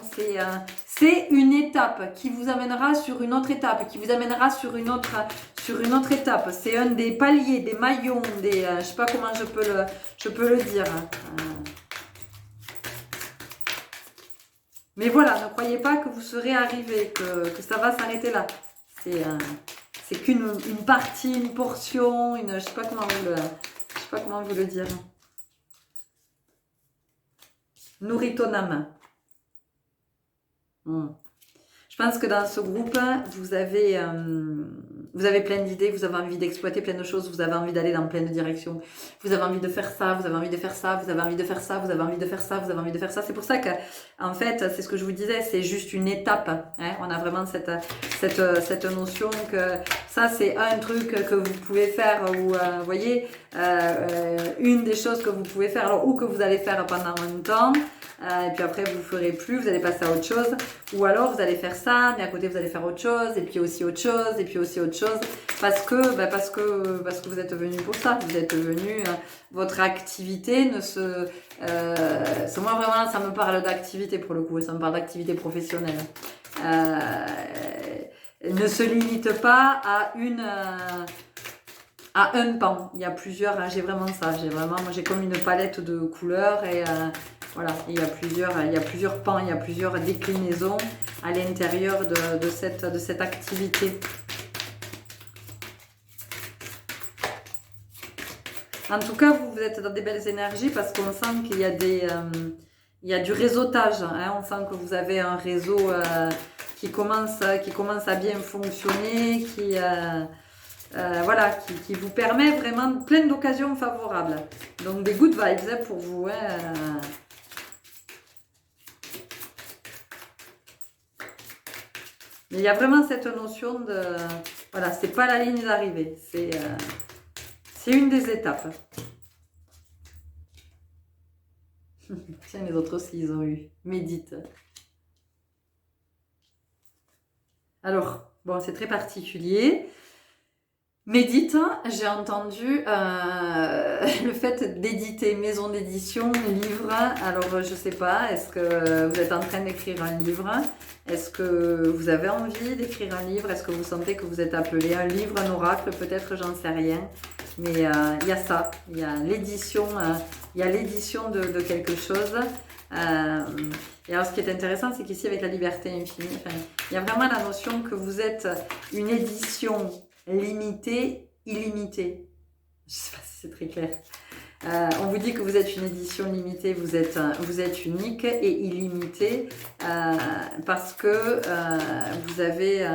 c'est une étape qui vous amènera sur une autre étape, qui vous amènera sur une autre étape. C'est un des paliers, des maillons, je sais pas comment je peux le dire. Mais voilà, ne croyez pas que vous serez arrivé, que ça va s'arrêter là. C'est qu'une partie, une portion, je sais pas comment vous le dire. Nourris ton âme. Je pense que dans ce groupe, vous avez vous avez plein d'idées, vous avez envie d'exploiter plein de choses, vous avez envie d'aller dans plein de directions, vous avez envie de faire ça, vous avez envie de faire ça, vous avez envie de faire ça, vous avez envie de faire ça, vous avez envie de faire ça. C'est pour ça que, en fait, c'est ce que je vous disais, c'est juste une étape. Hein. On a vraiment cette notion que ça, c'est un truc que vous pouvez faire, ou vous voyez, une des choses que vous pouvez faire, alors, ou que vous allez faire pendant un temps. Et puis après vous ferez plus, vous allez passer à autre chose, ou alors vous allez faire ça, mais à côté vous allez faire autre chose, et puis aussi autre chose, et puis aussi autre chose, parce que vous êtes venu pour ça, vous êtes venu, votre activité ne se, c'est moi vraiment, ça me parle d'activité pour le coup, ça me parle d'activité professionnelle, ne se limite pas à un pan. Il y a plusieurs, hein, j'ai vraiment ça, moi j'ai comme une palette de couleurs et voilà, il y a plusieurs pans, il y a plusieurs déclinaisons à l'intérieur de cette activité. En tout cas, vous êtes dans des belles énergies parce qu'on sent qu'il y a il y a du réseautage. Hein, on sent que vous avez un réseau qui commence à bien fonctionner, voilà, qui vous permet vraiment plein d'occasions favorables. Donc des good vibes hein, pour vous. Hein, Mais il y a vraiment cette notion de... Voilà, c'est pas la ligne d'arrivée, c'est une des étapes. Tiens, les autres aussi, ils ont eu. Médite. Alors, bon, c'est très particulier. Médite, j'ai entendu le fait d'éditer, maison d'édition, livre. Alors, je sais pas, est-ce que vous êtes en train d'écrire un livre? Est-ce que vous avez envie d'écrire un livre? Est-ce que vous sentez que vous êtes appelé? Un livre, un oracle, peut-être, j'en sais rien. Mais il y a ça, il y a l'édition de quelque chose. Et alors, ce qui est intéressant, c'est qu'ici, avec la liberté infinie, il y a vraiment la notion que vous êtes une édition limitée, illimitée. Je ne sais pas si c'est très clair. On vous dit que vous êtes une édition limitée, vous êtes unique et illimité parce que vous avez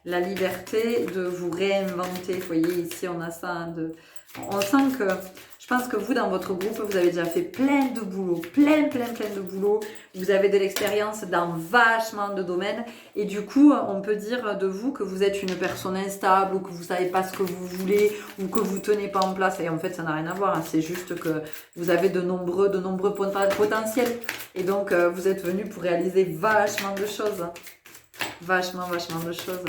la liberté de vous réinventer. Vous voyez, ici, on a ça. On sent que, je pense que vous, dans votre groupe, vous avez déjà fait plein de boulot, plein de boulot. Vous avez de l'expérience dans vachement de domaines. Et du coup, on peut dire de vous que vous êtes une personne instable ou que vous savez pas ce que vous voulez ou que vous tenez pas en place. Et en fait, ça n'a rien à voir. Hein. C'est juste que vous avez de nombreux potentiels. Et donc, vous êtes venu pour réaliser vachement de choses. Vachement de choses.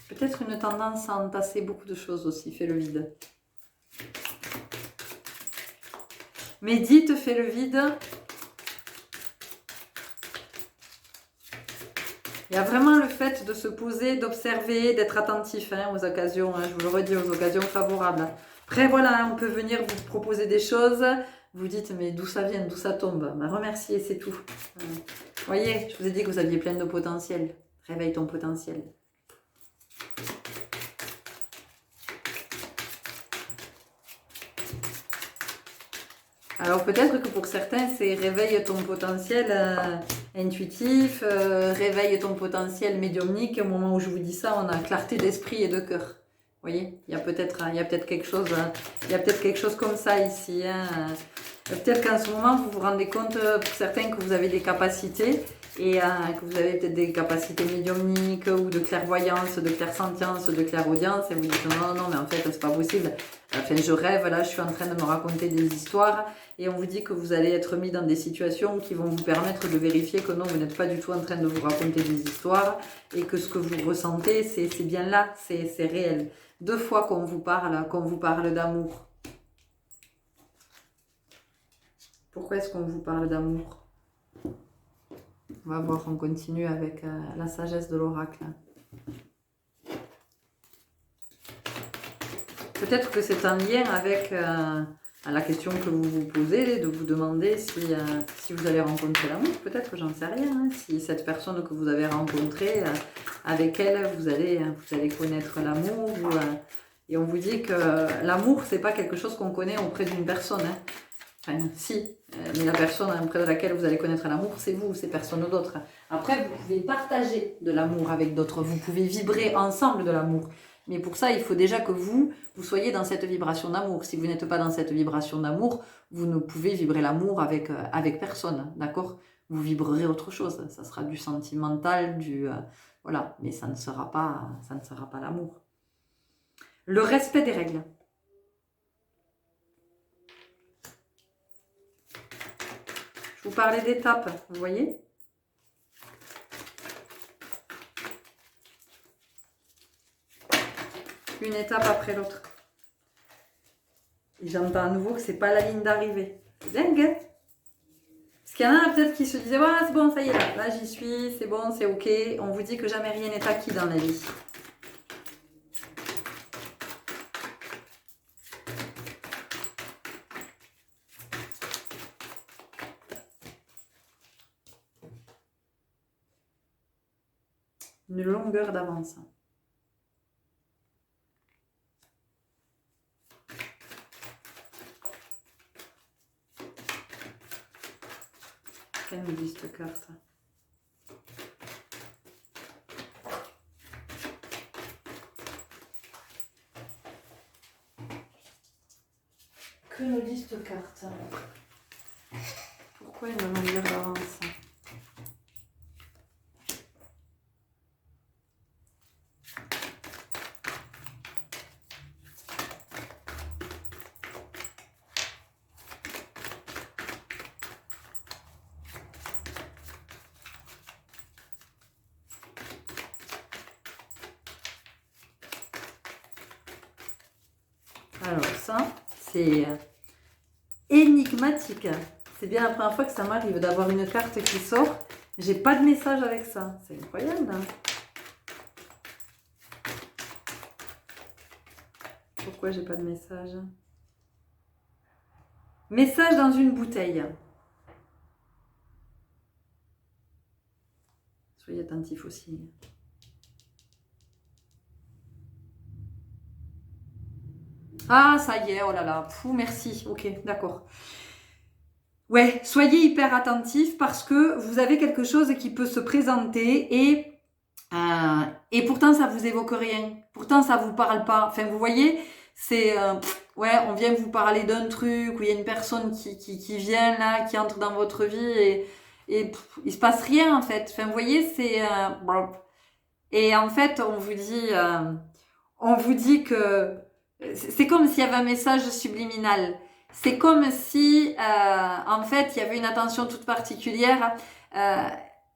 Peut-être une tendance à entasser beaucoup de choses aussi, fait le vide. Médite, fais le vide. Il y a vraiment le fait de se poser, d'observer, d'être attentif hein, aux occasions, hein, je vous le redis, aux occasions favorables. Après voilà, on peut venir vous proposer des choses, vous dites mais d'où ça vient, d'où ça tombe, bah, remerciez, c'est tout. Vous voyez, je vous ai dit que vous aviez plein de potentiel, réveille ton potentiel. Alors peut-être que pour certains, c'est réveille ton potentiel intuitif, réveille ton potentiel médiumnique. Au moment où je vous dis ça, on a clarté d'esprit et de cœur. Vous voyez, il y a peut-être quelque chose comme ça ici. Hein. Peut-être qu'en ce moment, vous vous rendez compte, pour certains, que vous avez des capacités et que vous avez peut-être des capacités médiumniques ou de clairvoyance, de clairsentience, de clairaudience. Et vous dites non, mais en fait, c'est pas possible. Enfin, je rêve, là, je suis en train de me raconter des histoires. Et on vous dit que vous allez être mis dans des situations qui vont vous permettre de vérifier que non, vous n'êtes pas du tout en train de vous raconter des histoires et que ce que vous ressentez, c'est bien là, c'est réel. 2 fois qu'on vous parle d'amour. Pourquoi est-ce qu'on vous parle d'amour? On va voir, on continue avec la sagesse de l'oracle. Peut-être que c'est en lien avec à la question que vous vous posez, de vous demander si vous allez rencontrer l'amour, peut-être, j'en sais rien. Hein, si cette personne que vous avez rencontrée, avec elle, vous allez connaître l'amour. Et on vous dit que l'amour, c'est pas quelque chose qu'on connaît auprès d'une personne. Hein. Enfin, si, mais la personne auprès de laquelle vous allez connaître l'amour, c'est vous, c'est personne d'autre. Après, vous pouvez partager de l'amour avec d'autres, vous pouvez vibrer ensemble de l'amour. Mais pour ça, il faut déjà que vous soyez dans cette vibration d'amour. Si vous n'êtes pas dans cette vibration d'amour, vous ne pouvez vibrer l'amour avec personne, d'accord? Vous vibrerez autre chose, ça sera du sentimental, voilà, mais ça ne sera pas l'amour. Le respect des règles. Je vous parlais d'étapes, vous voyez? Une étape après l'autre. Et j'entends à nouveau que c'est pas la ligne d'arrivée. C'est dingue, hein? Parce qu'il y en a peut-être qui se disaient, voilà, c'est bon, ça y est, là j'y suis, c'est bon, c'est ok. On vous dit que jamais rien n'est acquis dans la vie. Une longueur d'avance. Qu'elle nous dit cette carte? Que nous dit cette carte? Pourquoi une longueur d'avance? Alors ça, c'est énigmatique. C'est bien la première fois que ça m'arrive d'avoir une carte qui sort. J'ai pas de message avec ça. C'est incroyable. Hein. Pourquoi j'ai pas de message? Message dans une bouteille. Soyez attentifs aussi. Ah, ça y est, oh là là, fou, merci, ok, d'accord. Ouais, soyez hyper attentifs parce que vous avez quelque chose qui peut se présenter et pourtant ça vous évoque rien, pourtant ça vous parle pas. Enfin, vous voyez, c'est ouais, on vient vous parler d'un truc où il y a une personne qui vient là, qui entre dans votre vie et il se passe rien en fait. Enfin, vous voyez, c'est et en fait on vous dit que c'est comme s'il y avait un message subliminal. C'est comme si, en fait, il y avait une attention toute particulière.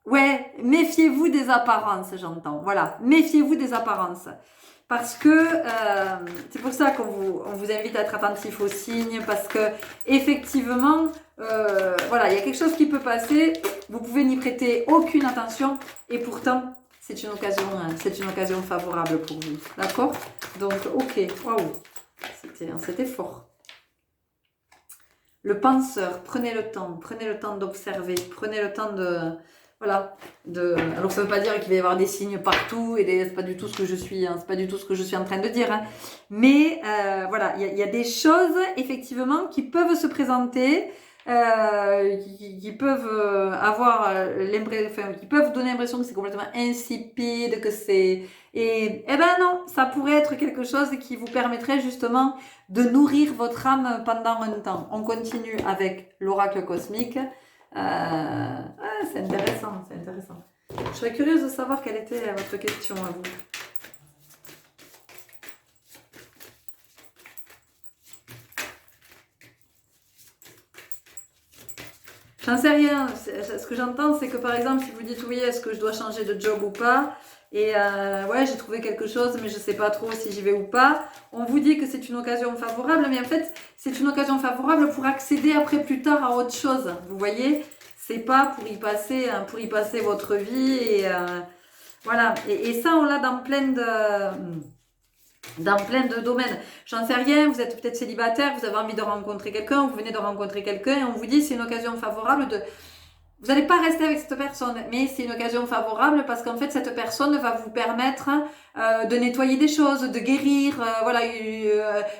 Ouais, méfiez-vous des apparences, j'entends. Voilà, méfiez-vous des apparences. Parce que c'est pour ça qu'on vous invite à être attentif aux signes, parce que effectivement, voilà, il y a quelque chose qui peut passer. Vous pouvez n'y prêter aucune attention, et pourtant, c'est une occasion favorable pour vous. D'accord? Donc, ok, waouh, c'était fort. Le penseur, prenez le temps d'observer, prenez le temps de... Voilà. Alors, ça ne veut pas dire qu'il va y avoir des signes partout, et c'est pas du tout ce que je suis, c'est pas du tout ce que je suis en train de dire. Hein. Mais, voilà, il y a des choses, effectivement, qui peuvent se présenter, qui peuvent avoir l'impression, qui peuvent donner l'impression que c'est complètement insipide, que c'est... Et eh ben non, ça pourrait être quelque chose qui vous permettrait justement de nourrir votre âme pendant un temps. On continue avec l'oracle cosmique. C'est intéressant, c'est intéressant. Je serais curieuse de savoir quelle était votre question à vous. J'en sais rien. Ce que j'entends, c'est que par exemple, si vous dites oui, est-ce que je dois changer de job ou pas? Et ouais, j'ai trouvé quelque chose, mais je sais pas trop si j'y vais ou pas. On vous dit que c'est une occasion favorable, mais en fait, c'est une occasion favorable pour accéder après plus tard à autre chose. Vous voyez, c'est pas pour y passer votre vie et voilà. Et ça, on l'a dans plein de domaines. J'en sais rien, vous êtes peut-être célibataire, vous avez envie de rencontrer quelqu'un, vous venez de rencontrer quelqu'un et on vous dit c'est une occasion favorable vous n'allez pas rester avec cette personne, mais c'est une occasion favorable parce qu'en fait, cette personne va vous permettre de nettoyer des choses, de guérir, voilà,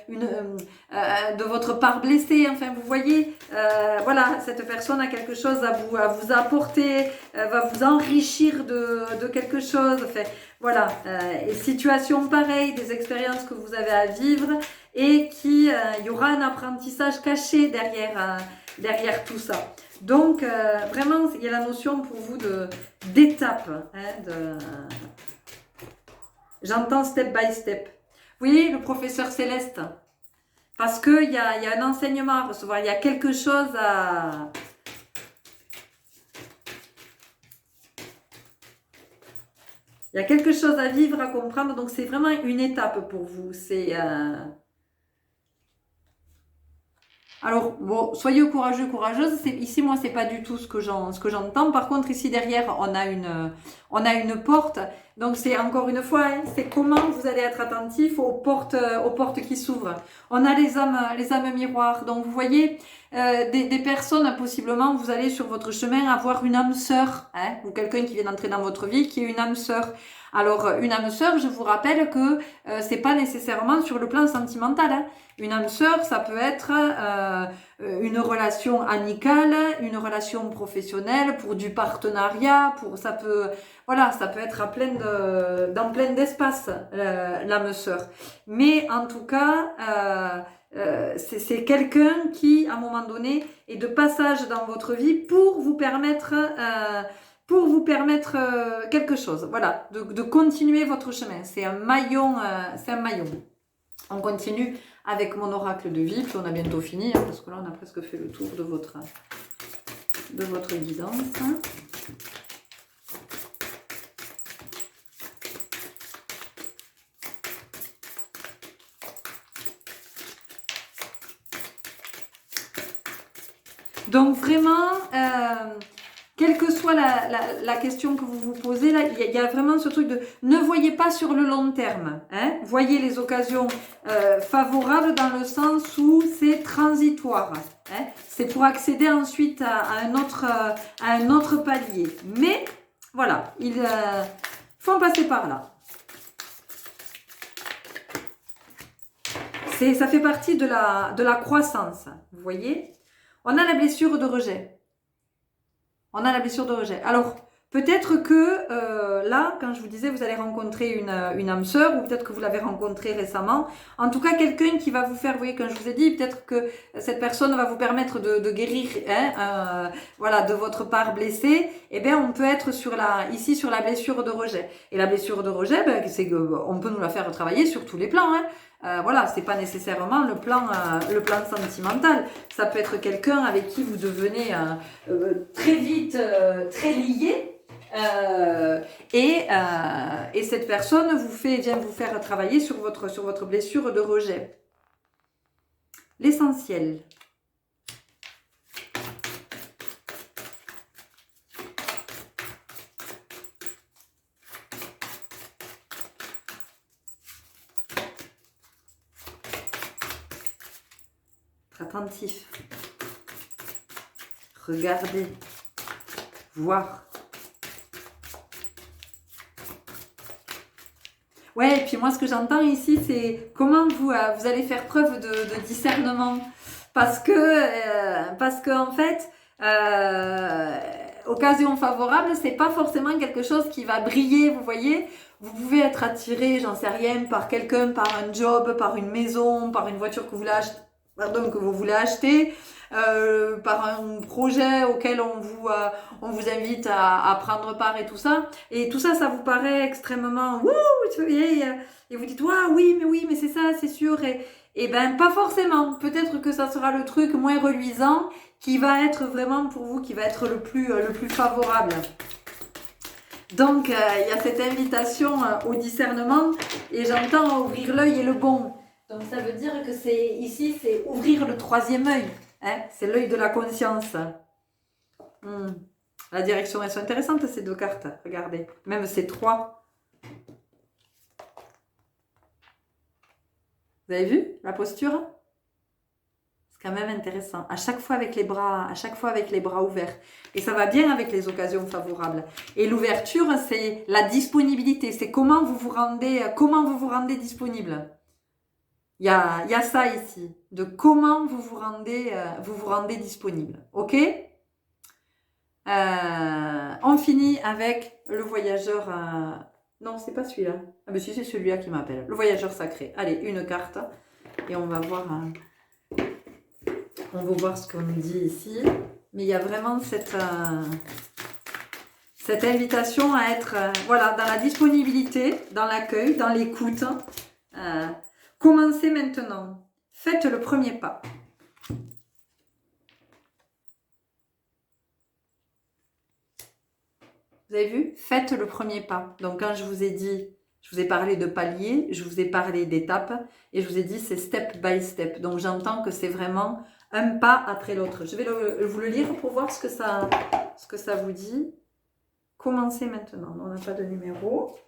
de votre part blessée. Enfin, vous voyez, voilà, cette personne a quelque chose à vous apporter, va vous enrichir de quelque chose. Enfin, voilà, et situation pareille, des expériences que vous avez à vivre et il y aura un apprentissage caché derrière tout ça. Donc, vraiment, il y a la notion pour vous d'étape. Hein, j'entends step by step. Vous voyez, le professeur Céleste, parce qu'il y a un enseignement à recevoir, il y a quelque chose à... Il y a quelque chose à vivre, à comprendre, donc c'est vraiment une étape pour vous. C'est... Alors, bon, soyez courageux, courageuse. Ici, moi, c'est pas du tout ce que j'entends. Par contre, ici derrière, on a une porte. Donc, c'est encore une fois, hein, c'est comment vous allez être attentif aux portes qui s'ouvrent. On a les âmes miroirs. Donc, vous voyez, des personnes, possiblement, vous allez sur votre chemin avoir une âme sœur, hein, ou quelqu'un qui vient d'entrer dans votre vie qui est une âme sœur. Alors, une âme sœur, je vous rappelle que c'est pas nécessairement sur le plan sentimental, hein. Une âme sœur, ça peut être une relation amicale, une relation professionnelle, pour du partenariat, ça peut être dans plein d'espaces, l'âme sœur. Mais en tout cas, c'est quelqu'un qui, à un moment donné, est de passage dans votre vie pour vous permettre quelque chose, voilà, de continuer votre chemin. C'est un maillon, On continue avec mon oracle de vie, puis on a bientôt fini, hein, parce que là on a presque fait le tour de votre guidance. Donc vraiment, quelle que soit la question que vous vous posez, là, il y a vraiment ce truc de ne voyez pas sur le long terme. Hein, voyez les occasions favorables dans le sens où c'est transitoire. Hein, c'est pour accéder ensuite à un autre palier. Mais voilà, il faut en passer par là. Ça fait partie de la croissance. Vous voyez, on a la blessure de rejet. On a la blessure de rejet. Alors, peut-être que là, quand je vous disais, vous allez rencontrer une âme sœur, ou peut-être que vous l'avez rencontrée récemment. En tout cas, quelqu'un qui va vous faire, vous voyez, quand je vous ai dit, peut-être que cette personne va vous permettre de guérir, hein, voilà, de votre part blessée. Eh bien, on peut être ici sur la blessure de rejet. Et la blessure de rejet, ben, c'est qu'on peut nous la faire travailler sur tous les plans, hein. Voilà, c'est pas nécessairement le plan sentimental. Ça peut être quelqu'un avec qui vous devenez très vite très lié. Et cette personne vient vous faire travailler sur votre blessure de rejet. L'essentiel. Attentif, regardez, voir. Ouais, et puis moi ce que j'entends ici, c'est comment vous allez faire preuve de discernement, parce que en fait, occasion favorable, c'est pas forcément quelque chose qui va briller, vous voyez. Vous pouvez être attiré, j'en sais rien, par quelqu'un, par un job, par une maison, par une voiture que vous voulez acheter, par un projet auquel on vous invite à prendre part et tout ça. Et tout ça, ça vous paraît extrêmement wouh, et vous dites oui, mais c'est ça, c'est sûr. Et ben pas forcément. Peut-être que ça sera le truc moins reluisant qui va être vraiment pour vous, qui va être le plus favorable. Donc il y a cette invitation au discernement, et j'entends ouvrir l'œil et le bon. Donc ça veut dire que c'est ouvrir le troisième œil, hein, c'est l'œil de la conscience. La direction, elles sont intéressantes ces deux cartes, regardez, même ces trois. Vous avez vu la posture? Parce quand même intéressant. À chaque fois avec les bras ouverts. Et ça va bien avec les occasions favorables. Et l'ouverture, c'est la disponibilité. C'est comment vous vous rendez disponible. Il y a ça ici, de comment vous vous rendez disponible. Ok? On finit avec le voyageur. Non, c'est pas celui-là. Ah ben si, c'est celui-là qui m'appelle. Le voyageur sacré. Allez, une carte. Et on va voir ce qu'on nous dit ici. Mais il y a vraiment cette invitation à être voilà, dans la disponibilité, dans l'accueil, dans l'écoute. Commencez maintenant. Faites le premier pas. Vous avez vu? Faites le premier pas. Donc quand je vous ai dit, je vous ai parlé de paliers, je vous ai parlé d'étapes et je vous ai dit c'est step by step. Donc j'entends que c'est vraiment un pas après l'autre. Je vais vous le lire pour voir ce que ça vous dit. Commencez maintenant. On n'a pas de numéro.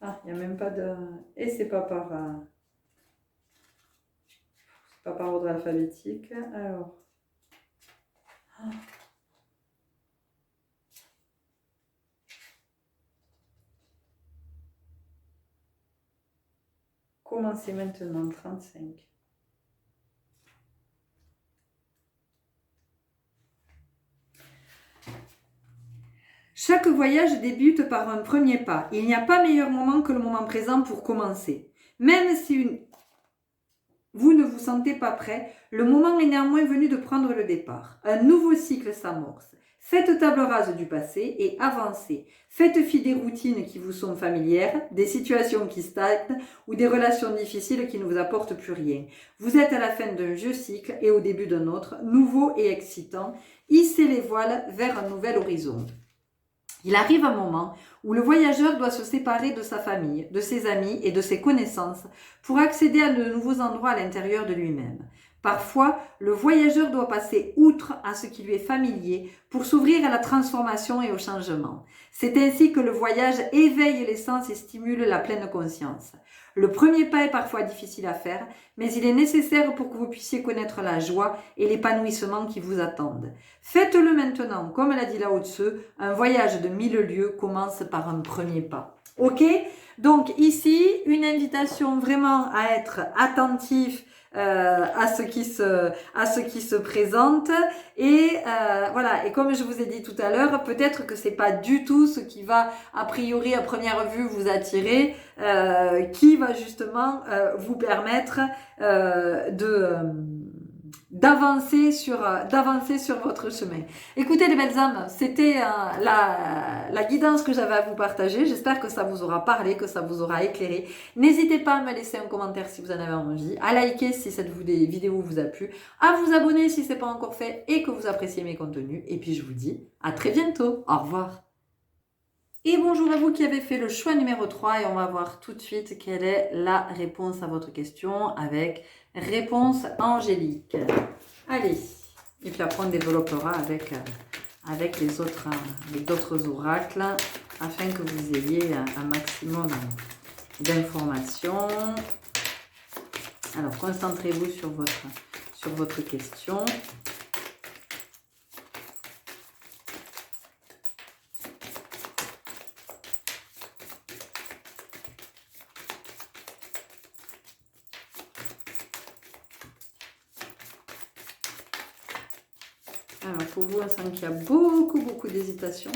Ah, il n'y a même pas de... Et c'est pas par... C'est pas par ordre alphabétique. Alors... Ah. Commencez maintenant, 35. Chaque voyage débute par un premier pas. Il n'y a pas meilleur moment que le moment présent pour commencer. Même si vous ne vous sentez pas prêt, le moment est néanmoins venu de prendre le départ. Un nouveau cycle s'amorce. Faites table rase du passé et avancez. Faites fi des routines qui vous sont familières, des situations qui stagnent ou des relations difficiles qui ne vous apportent plus rien. Vous êtes à la fin d'un vieux cycle et au début d'un autre, nouveau et excitant. Hissez les voiles vers un nouvel horizon. Il arrive un moment où le voyageur doit se séparer de sa famille, de ses amis et de ses connaissances pour accéder à de nouveaux endroits à l'intérieur de lui-même. Parfois, le voyageur doit passer outre à ce qui lui est familier pour s'ouvrir à la transformation et au changement. C'est ainsi que le voyage éveille les sens et stimule la pleine conscience. Le premier pas est parfois difficile à faire, mais il est nécessaire pour que vous puissiez connaître la joie et l'épanouissement qui vous attendent. Faites-le maintenant, comme l'a dit Lao Tzu, un voyage de 1000 lieues commence par un premier pas. Ok? Donc ici, une invitation vraiment à être attentif à ce qui se présente et voilà, et comme je vous ai dit tout à l'heure, peut-être que c'est pas du tout ce qui va a priori à première vue vous attirer, qui va justement vous permettre d'avancer sur votre chemin. Écoutez les belles âmes, c'était la guidance que j'avais à vous partager. J'espère que ça vous aura parlé, que ça vous aura éclairé. N'hésitez pas à me laisser un commentaire si vous en avez envie, à liker si cette vidéo vous a plu, à vous abonner si ce n'est pas encore fait et que vous appréciez mes contenus. Et puis je vous dis à très bientôt. Au revoir. Et bonjour à vous qui avez fait le choix numéro 3 et on va voir tout de suite quelle est la réponse à votre question avec réponse angélique. Allez, et puis après on développera avec les autres, avec d'autres oracles afin que vous ayez un maximum d'informations. Alors concentrez-vous sur votre question. Alors pour vous, on sent qu'il y a beaucoup d'hésitation.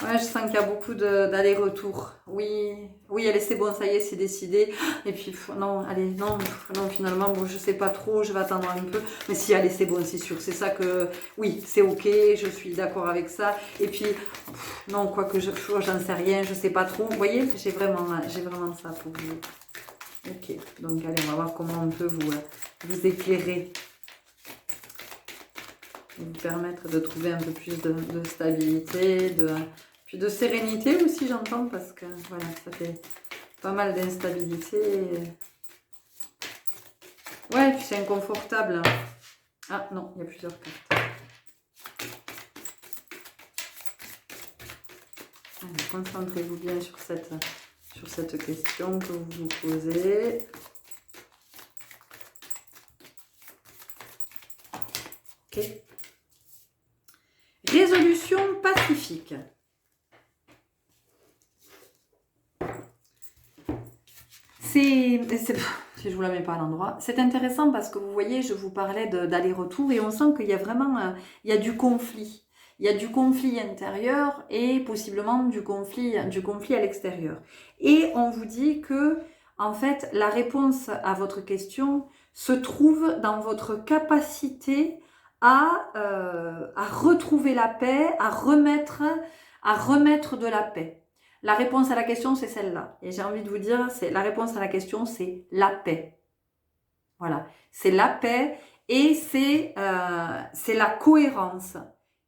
Ouais, je sens qu'il y a beaucoup d'aller-retour. Oui, allez, c'est bon, ça y est, c'est décidé. Et puis, non, allez, non, finalement, bon, je sais pas trop, je vais attendre un peu. Mais si, allez, c'est bon, c'est sûr. C'est ça que, oui, c'est ok, je suis d'accord avec ça. Et puis, non, quoi que j'en sais rien, je sais pas trop. Vous voyez, j'ai vraiment ça pour vous. Ok, donc allez, on va voir comment on peut vous éclairer. Vous permettre de trouver un peu plus de stabilité, puis de sérénité aussi, j'entends, parce que voilà, ça fait pas mal d'instabilité. Ouais, puis c'est inconfortable. Ah non, il y a plusieurs cartes. Allez, concentrez-vous bien sur cette question que vous vous posez. Ok. Résolution pacifique. Si je vous la mets pas à l'endroit, c'est intéressant parce que vous voyez, je vous parlais d'aller-retour et on sent qu'il y a vraiment il y a du conflit. Il y a du conflit intérieur et possiblement du conflit à l'extérieur. Et on vous dit que, en fait, la réponse à votre question se trouve dans votre capacité à retrouver la paix, à remettre de la paix. La réponse à la question, c'est celle-là. Et j'ai envie de vous dire, la réponse à la question, c'est la paix. Voilà. C'est la paix et c'est la cohérence.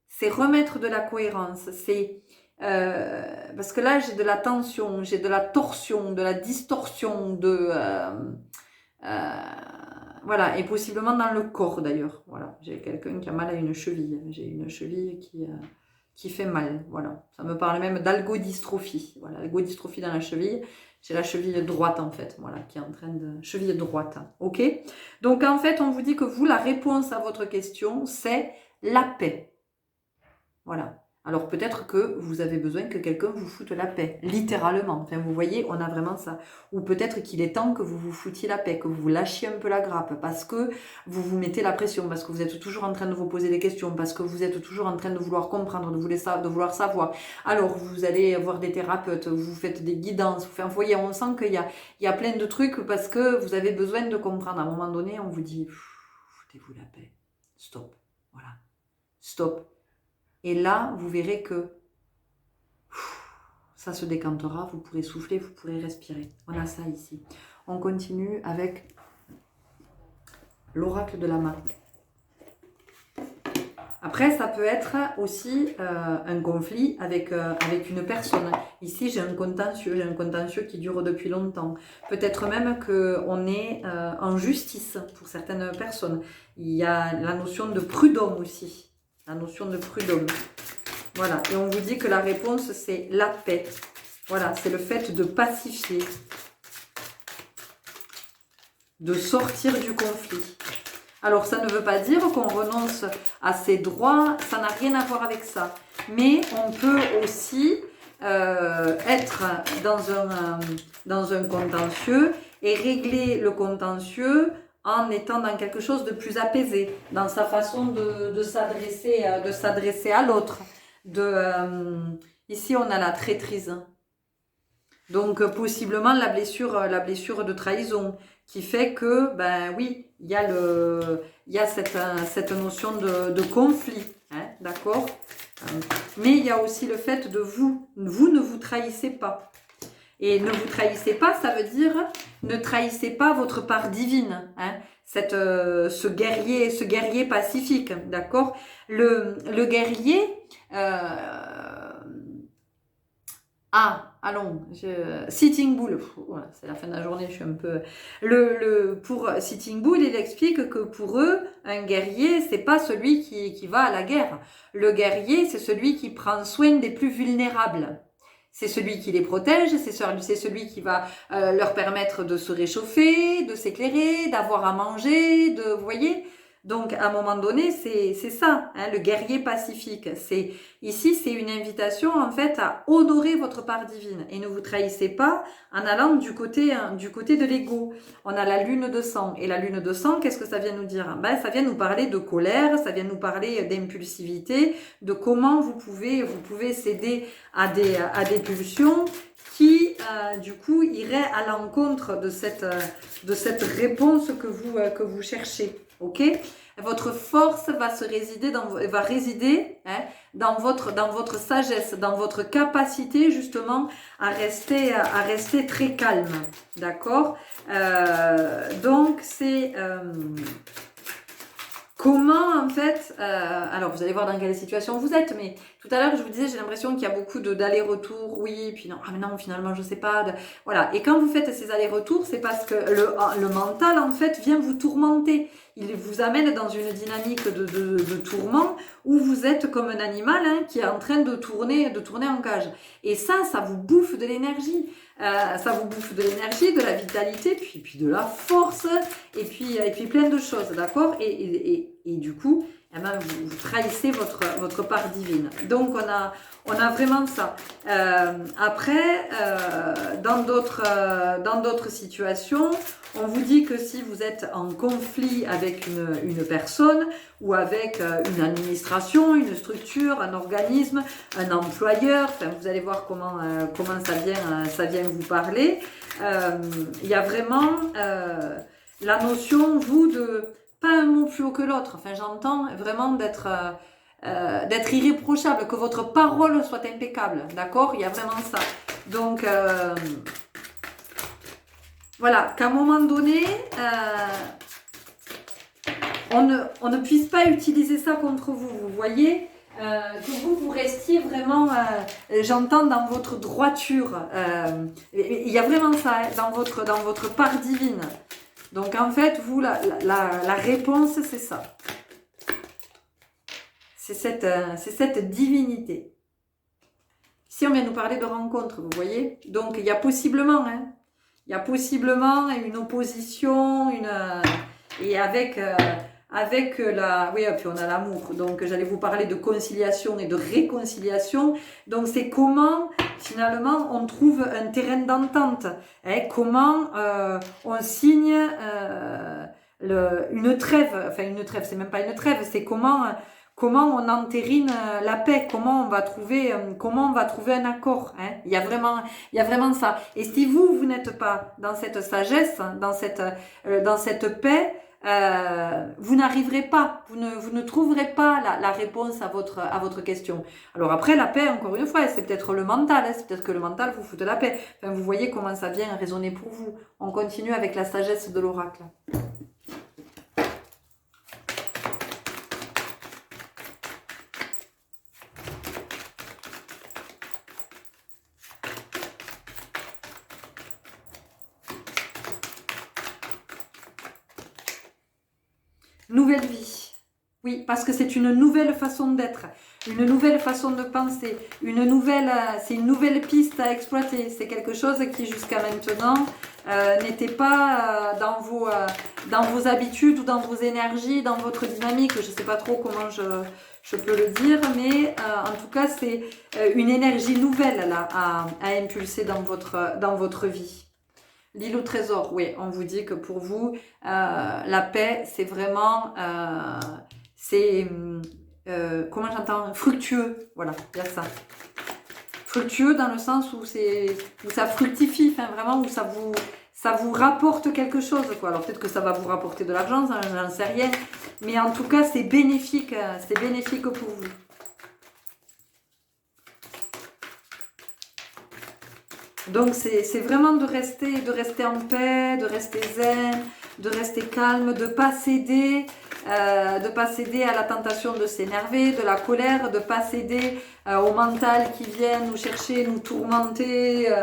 C'est remettre de la cohérence. C'est parce que là, j'ai de la tension, j'ai de la torsion, de la distorsion, voilà, et possiblement dans le corps d'ailleurs. Voilà, j'ai quelqu'un qui a mal à une cheville. J'ai une cheville qui fait mal, voilà. Ça me parle même d'algodystrophie. Voilà, algodystrophie dans la cheville. J'ai la cheville droite en fait, voilà, qui est en train de... Cheville droite, ok. Donc en fait, on vous dit que vous, la réponse à votre question, c'est la paix. Voilà. Alors peut-être que vous avez besoin que quelqu'un vous foute la paix, littéralement. Enfin, vous voyez, on a vraiment ça. Ou peut-être qu'il est temps que vous vous foutiez la paix, que vous vous lâchiez un peu la grappe, parce que vous vous mettez la pression, parce que vous êtes toujours en train de vous poser des questions, parce que vous êtes toujours en train de vouloir comprendre, de vouloir savoir. Alors, vous allez voir des thérapeutes, vous faites des guidances, enfin, vous voyez, on sent qu'il y a plein de trucs parce que vous avez besoin de comprendre. À un moment donné, on vous dit, foutez-vous la paix. Stop. Voilà. Stop. Et là, vous verrez que ça se décantera, vous pourrez souffler, vous pourrez respirer. On a ça ici. On continue avec l'oracle de la main. Après, ça peut être aussi un conflit avec une personne. Ici, j'ai un contentieux qui dure depuis longtemps. Peut-être même qu'on est en justice pour certaines personnes. Il y a la notion de prud'homme aussi. La notion de prud'homme. Voilà, et on vous dit que la réponse, c'est la paix. Voilà, c'est le fait de pacifier, de sortir du conflit. Alors, ça ne veut pas dire qu'on renonce à ses droits, ça n'a rien à voir avec ça. Mais on peut aussi être dans un contentieux et régler le contentieux en étant dans quelque chose de plus apaisé, dans sa façon de s'adresser à l'autre. Ici, on a la traîtrise. Donc, possiblement, la blessure de trahison qui fait que, ben oui, il y a cette notion de conflit, hein, d'accord? Mais il y a aussi le fait de vous ne vous trahissez pas. Et ne vous trahissez pas, ça veut dire ne trahissez pas votre part divine, hein, ce guerrier pacifique, d'accord? Le guerrier, allons, Sitting Bull, voilà, c'est la fin de la journée, je suis un peu... Pour Sitting Bull, il explique que pour eux, un guerrier, c'est pas celui qui va à la guerre. Le guerrier, c'est celui qui prend soin des plus vulnérables. C'est celui qui les protège, c'est celui qui va leur permettre de se réchauffer, de s'éclairer, d'avoir à manger, vous voyez. Donc, à un moment donné, c'est ça, hein, le guerrier pacifique. Ici, c'est une invitation, en fait, à honorer votre part divine. Et ne vous trahissez pas en allant du côté de l'ego. On a la lune de sang. Et la lune de sang, qu'est-ce que ça vient nous dire? Ben, ça vient nous parler de colère, ça vient nous parler d'impulsivité, de comment vous pouvez céder à des pulsions qui, du coup, iraient à l'encontre de cette réponse que vous cherchez. Ok, votre force va résider hein, dans votre sagesse, dans votre capacité justement à rester très calme, d'accord. Donc c'est comment en fait, alors vous allez voir dans quelle situation vous êtes, mais Tout à l'heure, je vous disais, j'ai l'impression qu'il y a beaucoup d'aller-retour, oui, puis non, ah mais non, finalement, je sais pas. Voilà. Et quand vous faites ces allers-retours, c'est parce que le mental, en fait, vient vous tourmenter. Il vous amène dans une dynamique de tourment où vous êtes comme un animal qui est en train de tourner en cage. Et ça vous bouffe de l'énergie. Ça vous bouffe de l'énergie, de la vitalité, puis de la force, et puis plein de choses, d'accord, et du coup, eh ben, vous trahissez votre part divine. Donc on a vraiment ça. Après, dans d'autres situations, on vous dit que si vous êtes en conflit avec une personne ou avec une administration, une structure, un organisme, un employeur, enfin, vous allez voir comment ça vient vous parler. Il y a vraiment la notion, vous, de pas un mot plus haut que l'autre. Enfin, j'entends vraiment d'être irréprochable, que votre parole soit impeccable, d'accord? Il y a vraiment ça. Donc, voilà, qu'à un moment donné, on ne puisse pas utiliser ça contre vous, vous voyez, que vous restiez vraiment, j'entends, dans votre droiture. Il y a vraiment ça dans votre part divine. Donc en fait, vous, la réponse, c'est ça. C'est cette divinité. Ici, on vient nous parler de rencontre, vous voyez. Donc il y a possiblement, il y a possiblement une opposition, et avec oui, et puis on a l'amour. Donc j'allais vous parler de conciliation et de réconciliation. Donc c'est comment finalement on trouve un terrain d'entente, comment on signe une trêve, enfin une trêve, c'est même pas une trêve, c'est comment on entérine la paix, comment on va trouver un accord. Il y a vraiment ça. Et si vous n'êtes pas dans cette sagesse, dans cette paix, vous n'arriverez pas, vous ne trouverez pas la réponse à votre question. Alors après, la paix, encore une fois, c'est peut-être le mental, c'est peut-être que le mental vous fout de la paix. Enfin, vous voyez comment ça vient résonner pour vous. On continue avec la sagesse de l'oracle. Nouvelle vie. Oui, parce que c'est une nouvelle façon d'être, une nouvelle façon de penser, c'est une nouvelle piste à exploiter. C'est quelque chose qui jusqu'à maintenant n'était pas dans vos habitudes ou dans vos énergies, dans votre dynamique. Je ne sais pas trop comment je peux le dire, mais en tout cas, c'est une énergie nouvelle là, à impulser dans votre vie. L'île au trésor, oui, on vous dit que pour vous, la paix, c'est vraiment, comment j'entends, fructueux, voilà, il y a ça. Fructueux dans le sens où ça fructifie, enfin vraiment, où ça vous rapporte quelque chose, quoi. Alors peut-être que ça va vous rapporter de l'argent, j'en sais rien, mais en tout cas, c'est bénéfique pour vous. Donc c'est vraiment de rester en paix, de rester zen, de rester calme, de pas céder à la tentation de s'énerver, de la colère, de pas céder au mental qui vient nous chercher, nous tourmenter,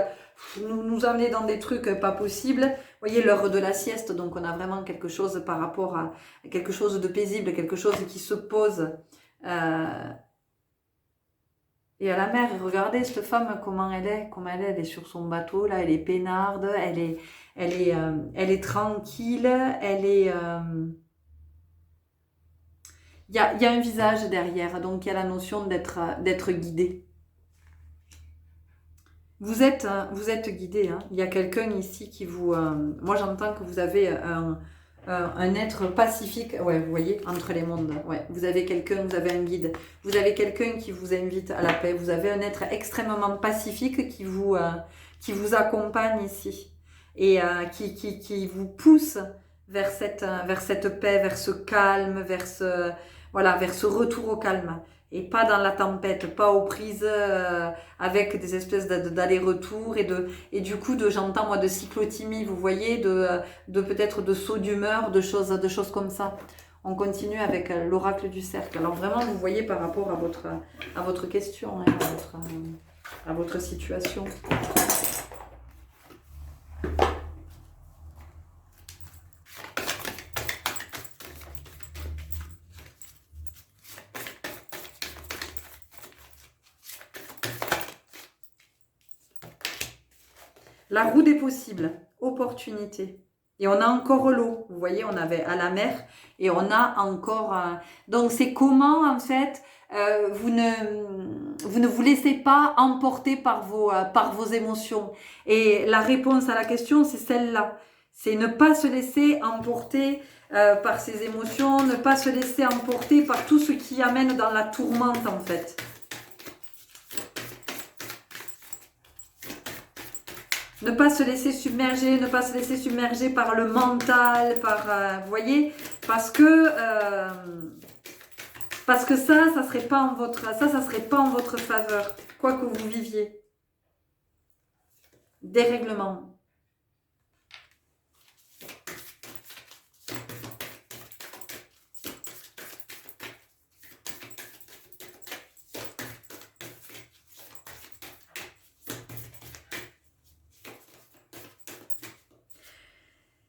nous amener dans des trucs pas possibles. Vous voyez, l'heure de la sieste, donc on a vraiment quelque chose par rapport à quelque chose de paisible, quelque chose qui se pose. Et à la mer, et regardez cette femme, comment elle est sur son bateau, là, elle est peinarde, elle est tranquille, il y a un visage derrière, donc il y a la notion d'être guidé. Vous êtes guidé, il y a quelqu'un ici qui vous... moi j'entends que vous avez un être pacifique, ouais, vous voyez, entre les mondes, ouais, vous avez un guide, vous avez quelqu'un qui vous invite à la paix, vous avez un être extrêmement pacifique qui vous accompagne ici, et qui vous pousse vers cette paix, vers ce calme, vers ce retour au calme, et pas dans la tempête, pas aux prises avec des espèces d'aller-retour et du coup j'entends moi de cyclothymie, vous voyez, de peut-être de saut d'humeur, de choses comme ça. On continue avec l'oracle du cercle. Alors vraiment, vous voyez par rapport à votre question, hein, à votre situation. La roue des possibles, opportunité. Et on a encore l'eau. Vous voyez, on avait à la mer et on a encore... Donc, c'est comment, en fait, vous ne vous laissez pas emporter par vos émotions. Et la réponse à la question, c'est celle-là. C'est ne pas se laisser emporter par ses émotions, ne pas se laisser emporter par tout ce qui amène dans la tourmente, en fait. Ne pas se laisser submerger, ne pas se laisser submerger par le mental, vous voyez, parce que ça serait pas en votre faveur, quoi que vous viviez. Dérèglement.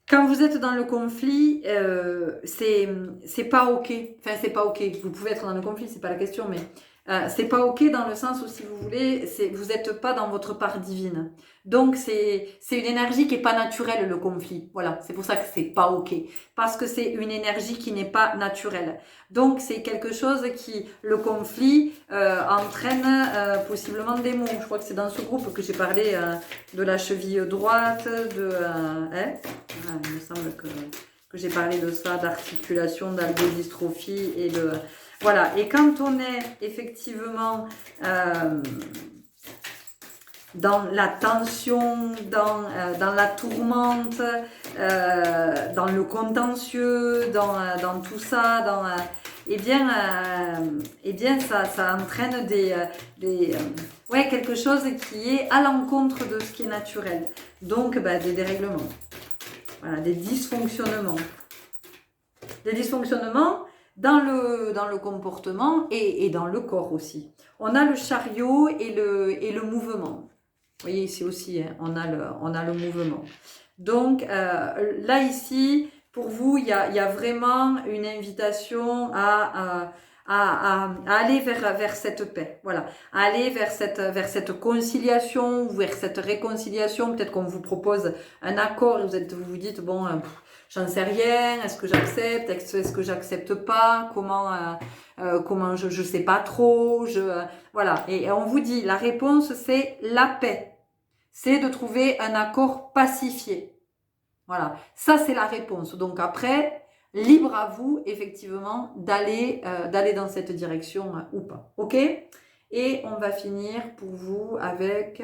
Quand vous êtes dans le conflit, c'est pas ok. Enfin, c'est pas ok. Vous pouvez être dans le conflit, c'est pas la question, mais c'est pas ok dans le sens où, si vous voulez, vous n'êtes pas dans votre part divine. Donc, c'est une énergie qui est pas naturelle, le conflit. Voilà, c'est pour ça que c'est pas ok. Parce que c'est une énergie qui n'est pas naturelle. Donc, c'est quelque chose qui, le conflit, entraîne possiblement des maux. Je crois que c'est dans ce groupe que j'ai parlé de la cheville droite, il me semble que j'ai parlé de ça, d'articulation, d'algodystrophie et de... Voilà, et quand on est effectivement dans la tension, dans la tourmente, dans le contentieux, dans tout ça, eh bien ça entraîne quelque chose qui est à l'encontre de ce qui est naturel. Donc des dérèglements, voilà, des dysfonctionnements. Des dysfonctionnements dans le comportement et dans le corps aussi. On a le chariot et le mouvement. Vous voyez ici aussi, hein, on a le mouvement. Donc là ici, pour vous, il y a vraiment une invitation à aller vers cette paix, voilà, à aller vers cette conciliation, vers cette réconciliation. Peut-être qu'on vous propose un accord et vous vous dites bon, j'en sais rien, est-ce que j'accepte, est-ce que j'accepte pas, comment je sais pas trop, voilà. Et on vous dit la réponse, c'est la paix, c'est de trouver un accord pacifié. Voilà, ça c'est la réponse. Donc après, libre à vous effectivement d'aller dans cette direction ou pas. Ok? Et on va finir pour vous avec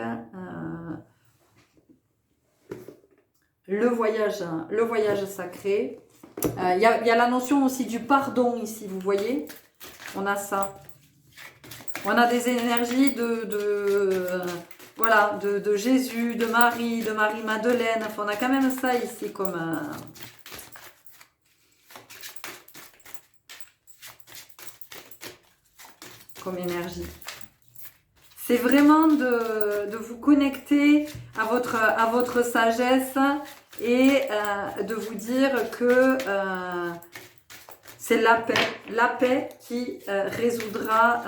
le voyage sacré. Il y a la notion aussi du pardon ici, vous voyez? On a ça. On a des énergies voilà, de Jésus, de Marie-Madeleine. Enfin, on a quand même ça ici comme énergie. C'est vraiment de vous connecter à votre sagesse et de vous dire que c'est la paix qui résoudra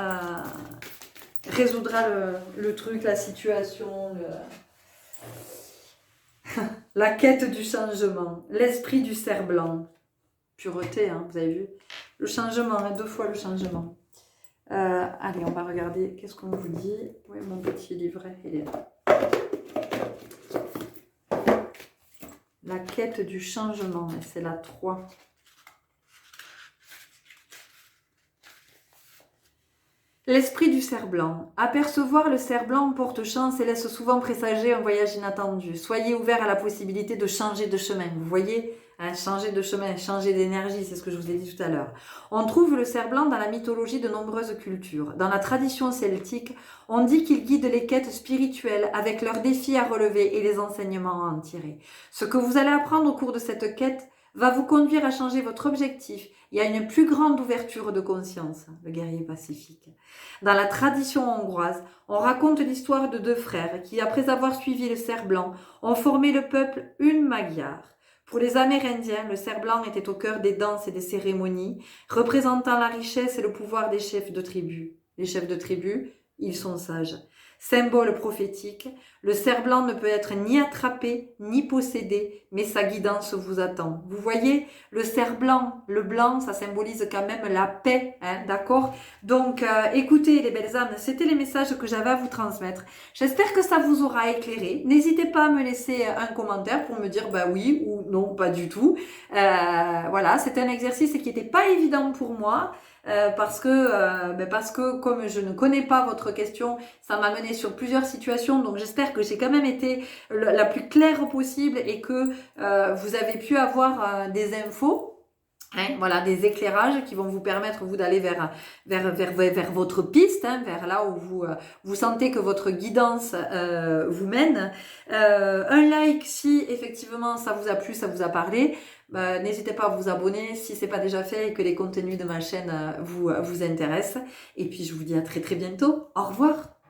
le truc, la situation, la quête du changement, l'esprit du cerf-blanc. Pureté, hein, vous avez vu? Le changement, hein, 2 fois le changement. Allez, on va regarder, qu'est-ce qu'on vous dit? Oui, mon petit livret, il est là. La quête du changement, c'est la 3. L'esprit du cerf-blanc. Apercevoir le cerf-blanc porte chance et laisse souvent présager un voyage inattendu. Soyez ouverts à la possibilité de changer de chemin. Vous voyez, hein, changer de chemin, changer d'énergie, c'est ce que je vous ai dit tout à l'heure. On trouve le cerf-blanc dans la mythologie de nombreuses cultures. Dans la tradition celtique, on dit qu'il guide les quêtes spirituelles avec leurs défis à relever et les enseignements à en tirer. Ce que vous allez apprendre au cours de cette quête va vous conduire à changer votre objectif et à une plus grande ouverture de conscience, le guerrier pacifique. Dans la tradition hongroise, on raconte l'histoire de deux frères qui, après avoir suivi le cerf blanc, ont formé le peuple une Magyar. Pour les Amérindiens, le cerf blanc était au cœur des danses et des cérémonies, représentant la richesse et le pouvoir des chefs de tribu. Les chefs de tribu, ils sont sages. Symbole prophétique, le cerf blanc ne peut être ni attrapé, ni possédé, mais sa guidance vous attend. Vous voyez, le cerf blanc, le blanc, ça symbolise quand même la paix, hein, d'accord? Donc, écoutez les belles âmes, c'était les messages que j'avais à vous transmettre. J'espère que ça vous aura éclairé. N'hésitez pas à me laisser un commentaire pour me dire bah oui ou non, pas du tout. Voilà, c'était un exercice qui n'était pas évident pour moi. Parce que comme je ne connais pas votre question, ça m'a mené sur plusieurs situations, donc j'espère que j'ai quand même été la plus claire possible et que vous avez pu avoir des infos. Hein, voilà, des éclairages qui vont vous permettre vous d'aller vers votre piste, hein, vers là où vous sentez que votre guidance vous mène. Un like si effectivement ça vous a plu, ça vous a parlé. N'hésitez pas à vous abonner si c'est pas déjà fait et que les contenus de ma chaîne vous intéressent. Et puis je vous dis à très très bientôt. Au revoir.